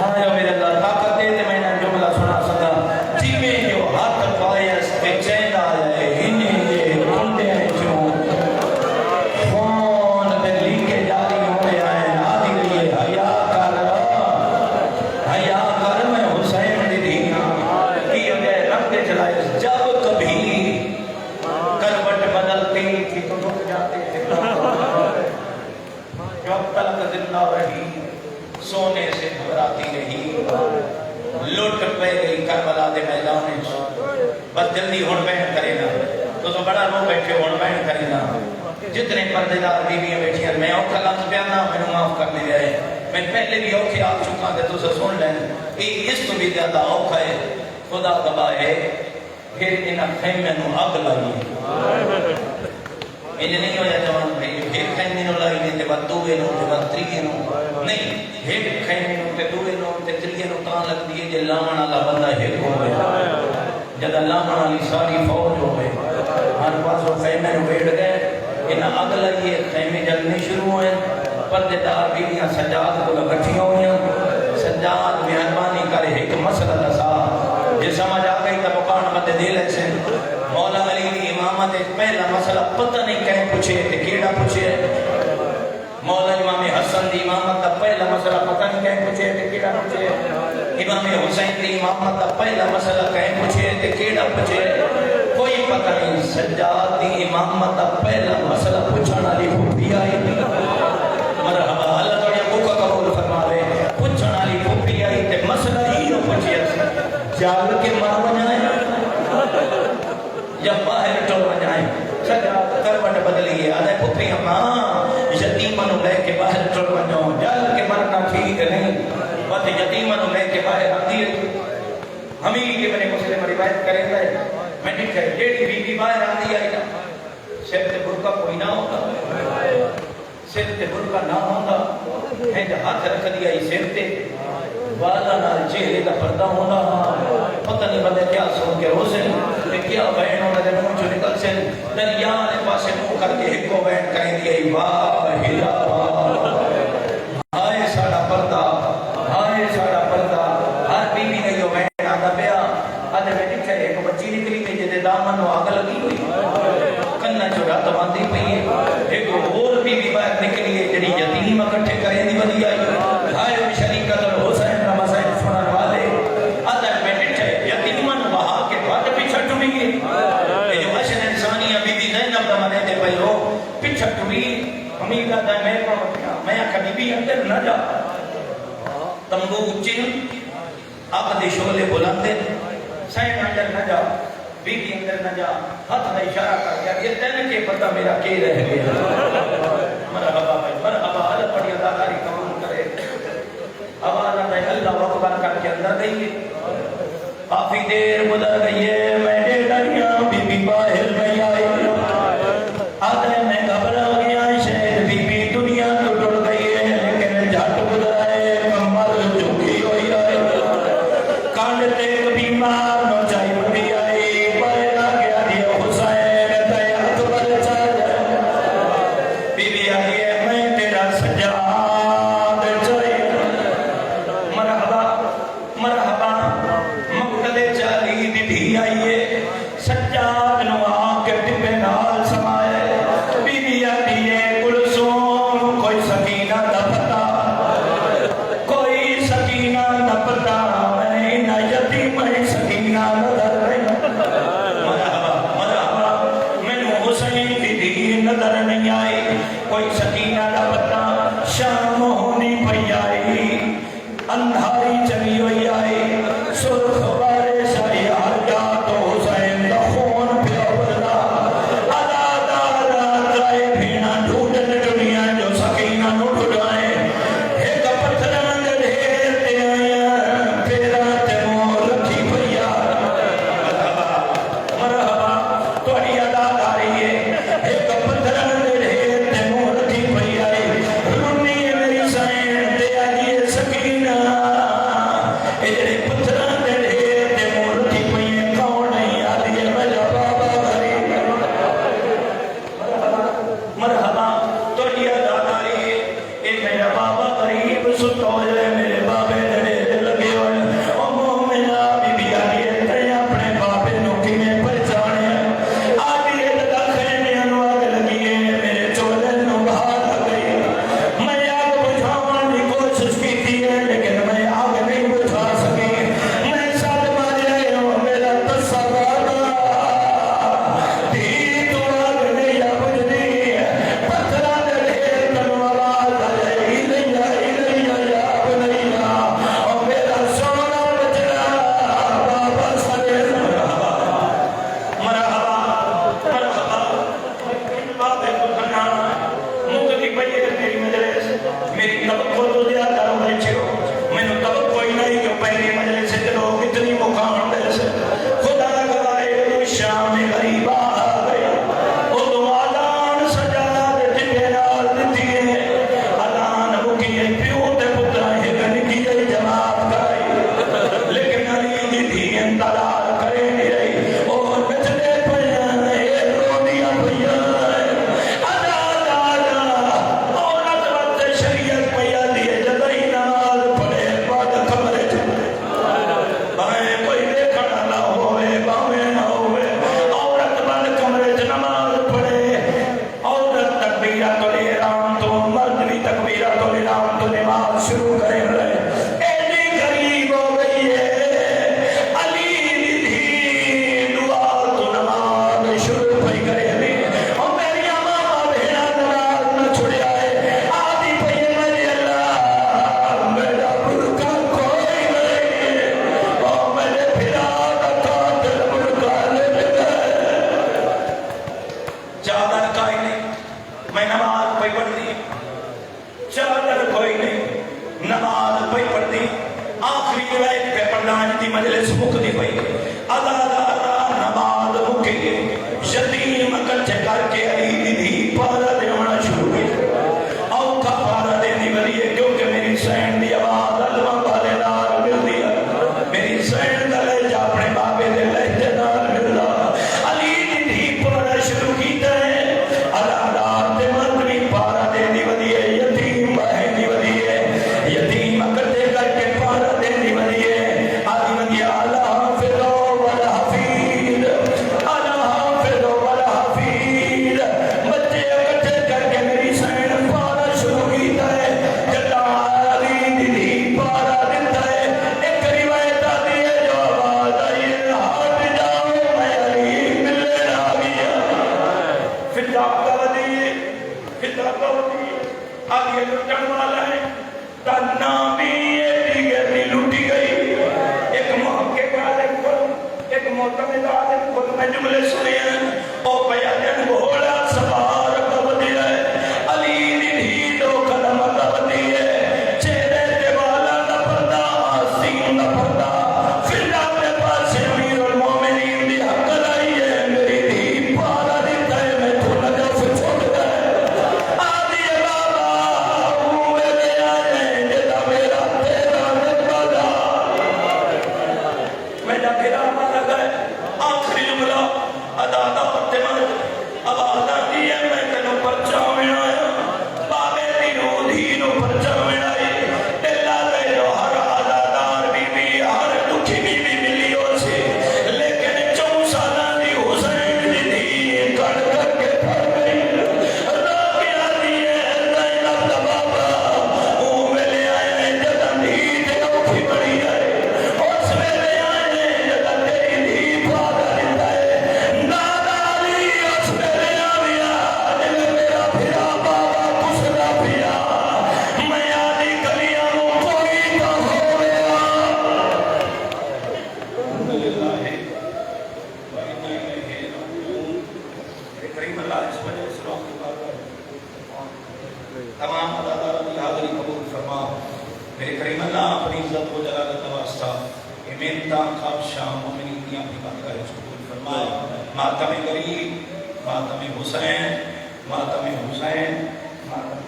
آیا میرے اللہ طاقت دے میں نے جملہ سنا سکا جی میں جو ہاتھ پائے اس پہ چین آیا ہے انہیں یہ کنڈے ہیں جو دے میدان بس جلدی ہون بہن کرے نا تو بڑا رو بیٹھے ہون بہن کرے نا جتنے پردے دار بیویاں بیٹھی ہیں میں اوکھا لفظ بیانا میں نے معاف کرنے دیا ہے میں پہلے بھی اوکھے آ چکا کہ تو سن لیں یہ اس تو بھی زیادہ اوکھا ہے خدا گواہ ہے پھر انہاں خیمے نو اگ لگی انہیں نہیں ہویا جوان بھائی پھر خیمے نو لگی تے بعد دوے نو تے بعد تریے نو نہیں ایک خیمے نو تے دوے نو تے تریے نو تاں لگ دیے جے لاون والا بندہ ایک ہوئے جدا لاون والی ساری فوج ہوئے ہر پاسوں خیمے نو بیٹھ گئے انہاں اگ لگی خیمے جلنے شروع ہوئے پردے دار بیویاں سجاد کو اکٹھیاں ہوئیں سجاد مہربانی کرے ایک مسئلہ دسا جے سمجھ آ گئی تو مکان مت دے لے سے مولا علی دی امامت پہلا مسئلہ پتہ نہیں کہیں پوچھے تے کیڑا پوچھے مولا امام حسن دی امامت دا پہلا مسئلہ پتہ نہیں کہیں پوچھے تے کیڑا پوچھے امام حسین دی امامت دا پہلا مسئلہ کہیں پوچھے تے کیڑا پوچھے کوئی پتہ نہیں سجاد دی امامت دا پہلا مسئلہ پوچھنا لی پھوپھی آئی مرحبا اللہ تو یہ موقع قبول فرما لے پوچھنا لی پھوپھی آئی تے مسئلہ ہی ہو پوچھے جال کے مر بنائیں یا باہر ٹول بنائیں سجاد کروٹ بدلیے آدھے پھوپھی ہاں یتیمانو لے کے باہر ٹول بناؤ جال کے مرنا ٹھیک نہیں بات یتیمانو لے کے باہر آتی ہے ہمیں یہ میں نے مسلم روایت کریں گے میں نے کہا جیڑی بیوی باہر آتی آئی نا سر تے برقع کوئی نہ ہوتا سر تے برقع نہ ہوتا ہے جا ہاتھ رکھ دیا ہی سر تے والا نال چہرے کا پردہ ہونا پتہ نہیں بندے کیا سن کے روزے تے کیا بہن ہونا دے منہ چو نکل سے دریا نے پاسے منہ کر کے ایک کو بہن کریں دیا ہی واہ ہلا واہ آئے ساڑا پردہ آئے ساڑا پردہ ہر بیوی نے جو بہن آدھا پیا آدھے میں دیکھا ایک بچی نکلی میں جدے دامن و آگ لگی ہوئی کنہ چورا تو باندھی پئی ہے ایک اور بیوی باہر نکلی ہے جڑی یتیم اکٹھے کریں دی بدی آئی ہائے شریک قدر حسین رمضان سنن والے آدھے میں دیکھا یتیمن وہاں کے بعد پیچھا ٹومی گئی یہ جو اشن انسانی بیوی زینب دمانے دے پئی ہو پیچھا ٹومی امید آدھا میں پڑھا میں آکھا بی بی اندر نہ جا تمگو اچھی آگ دے شولے بلندے سین اندر نہ جا بی بی اندر نہ جا ہاتھ نے اشارہ کر دیا یہ تین کے پتہ میرا کے رہ گیا مرحبا بھائی مرحبا اللہ پڑھی اداکاری قبول کرے آواز آتا ہے اللہ اکبر کر کے اندر گئی کافی دیر گزر گئی ہے میں ڈیڑھیاں بی بی باہر نہیں آئی آدھے میں گھبرا گیا شاید بی بی دنیا تو ٹوٹ گئی ہے لیکن جھٹ گزرا ہے کمر جھکی ہوئی آئی کانڈ تے بیمار نو چاہی بڑی آئی باہر آ گیا دیا حسین تے اکبر چاہے بی بی آئی ہے میں تیرا سجاد چاہیے مرحبا مرحبا مقتل چالی بی بی آئیے سجاد نو آ کے ٹپے نال سمائے بی بی آئیے کلثوم کوئی سکینہ دا پتا کوئی سکینہ دا پتا میں نہ یتیم ہے سکینہ نظر نہیں مرحبا مرحبا میں نو حسین کی دی نظر نہیں آئی کوئی سکینہ دا پتا شام ہونی پئی آئی اندھاری چلی ہوئی آئی سرخ بارے سائی آجا تو حسین دا خون پہ اولا آدھا آدھا ترائے بھینا ڈھوٹن دنیا جو سکینہ نو ڈھوٹائے ایک پتھر اندر ڈھیر تے آیا پیرا تے مور رکھی پیا مرحبا توڑی ادا داری ہے ایک پتھر اندر ڈھیر تے مور رکھی پیا رونی ہے میری سائن تے آئیے سکینہ ایرے پتھران دے ڈھیر تے مور رکھی پئی کون نہیں آدھی ہے میرا بابا غریب مرحبا مرحبا توڑی ادا داری ہے اے میرا بابا غریب ستو جائے میرے بابے ڈھیر لگے ہوئے او مومنہ بی بی آدھی ہے تے اپنے بابے نو کی میں پہچانے آدھی ہے لگا خیمے انواغ لگی ہے میرے چولے نو بھاگ گئی میں آگ بجھاؤں کی کوشش کی تھی ہے لیکن میں آگ نہیں بجھا سکی سے لوگ اتنی مقام دے سے خدا گوائے شام غریبہ آ گئی وہ دعادان سجاد جبے نال دیتی ہے ادان مکیے پیو تے پترا ہے گنکی ہے جواب کرائی لیکن علی دی تھی انتظار کرے نہیں رہی اور بچنے پیان ہے رو دیا پیان ادا دادا عورت وقت شریعت پیا دیے جدائی نماز پڑھے بعد کمرے بائیں کوئی دیکھنا نہ ہوئے باویں نہ ہوئے عورت بند کمرے نماز پڑھے عورت تکبیرۃ الاحرام تو مرد بھی تکبیرۃ الاحرام تو نماز شروع کرے رہے ایڈی غریب ہو گئی ہے علی دی دعا تو نماز شروع پئی کرے بھی اور میری ماما بہنا نماز نہ چھڑیا ہے آدھی پئی میری اللہ میرا برکا کوئی نہیں اور میرے پھرا کا قاتل برکا لے گئے چادر کوئی نہیں میں نماز پئی پڑھتی چادر کوئی نہیں نماز پئی پڑھتی آخری روایت پہ پردان دی مجلس مکتی پئی ادادارا نماز مکی یتیم اکٹھے کر کے علی دی پارا دیونا شروع کی اوکھا پارا دینی والی ہے کیونکہ میری سین دی آواز علمہ والے نار مل دیا میری سین دا لے جا اپنے بابے دے لہجے نار مل دا علی دی پارا شروع کیتا ہے ادادار دے مرد بھی پارا دینی والی ہے یتیم بہنی والی ہے یتیم اکٹھے کر کے پارا دینی والی ہے آدھی والی آلہ حافظ والحفیظ آلہ حافظ والحفیظ بچے اکٹھے کر کے میری سین پارا شروع کیتا ہے جلا علی دی پارا دیتا ہے ایک روایت آتی ہے جو آواز آئی ہے ہٹ جاؤ میں علی ملنے آ گیا فدا کا ودی فدا کا ودی آگے لٹن والا ہے تنہ بھی ایڈی گرمی لٹی گئی ایک محقق عالم کو ایک معتمد عالم کو میں جملے سنے ہیں او بیان گھوڑا سوار کا ودی ہے علی دی دو قدم کا ودی ہے چہرے دے والا نہ پردہ آستین نہ پردہ فدا کے پاس امیر المومنین دی حق لائی ہے میری دی پارا دیتا ہے میں تو نجف چھوڑ گئے آدھی بابا میرے آئے جدا میرا تیرا نبادا میرا پھرا مانا گئے آخری جملہ ادادا پتمر اب آدھا دیئے میں تنو پرچاؤں میں آیا بابے دینو دینو پرچاؤں میں آئی دلہ لے جو ہر آدھادار بی بی ہر دکھی بی بی ملی ہو سی لیکن 4 سالہ دی حسین دی دی کڑ کر کے پھر گئی راکیہ دیئے زینب دا بابا وہ ملے آئے جدا دی دیو کی بڑی آئے اس ملے آئے جدا تیری دی پادا دیتا ہے نادا علی اس ملے آویا جب میرا پھرا بابا کسرا پھرا میں آدھی گلیاں کوئی نہ ہویا الحمدللہ کریم اللہ اس وجہ اسلام کی بات تمام ادادارہ کی حاضری قبول فرما میرے کریم اللہ اپنی عزت و جلالت واسطہ امینتا خواب شام مومنین کی اپنی بات کا قبول فرما ماتم غریب ماتم حسین ماتم حسین ماتم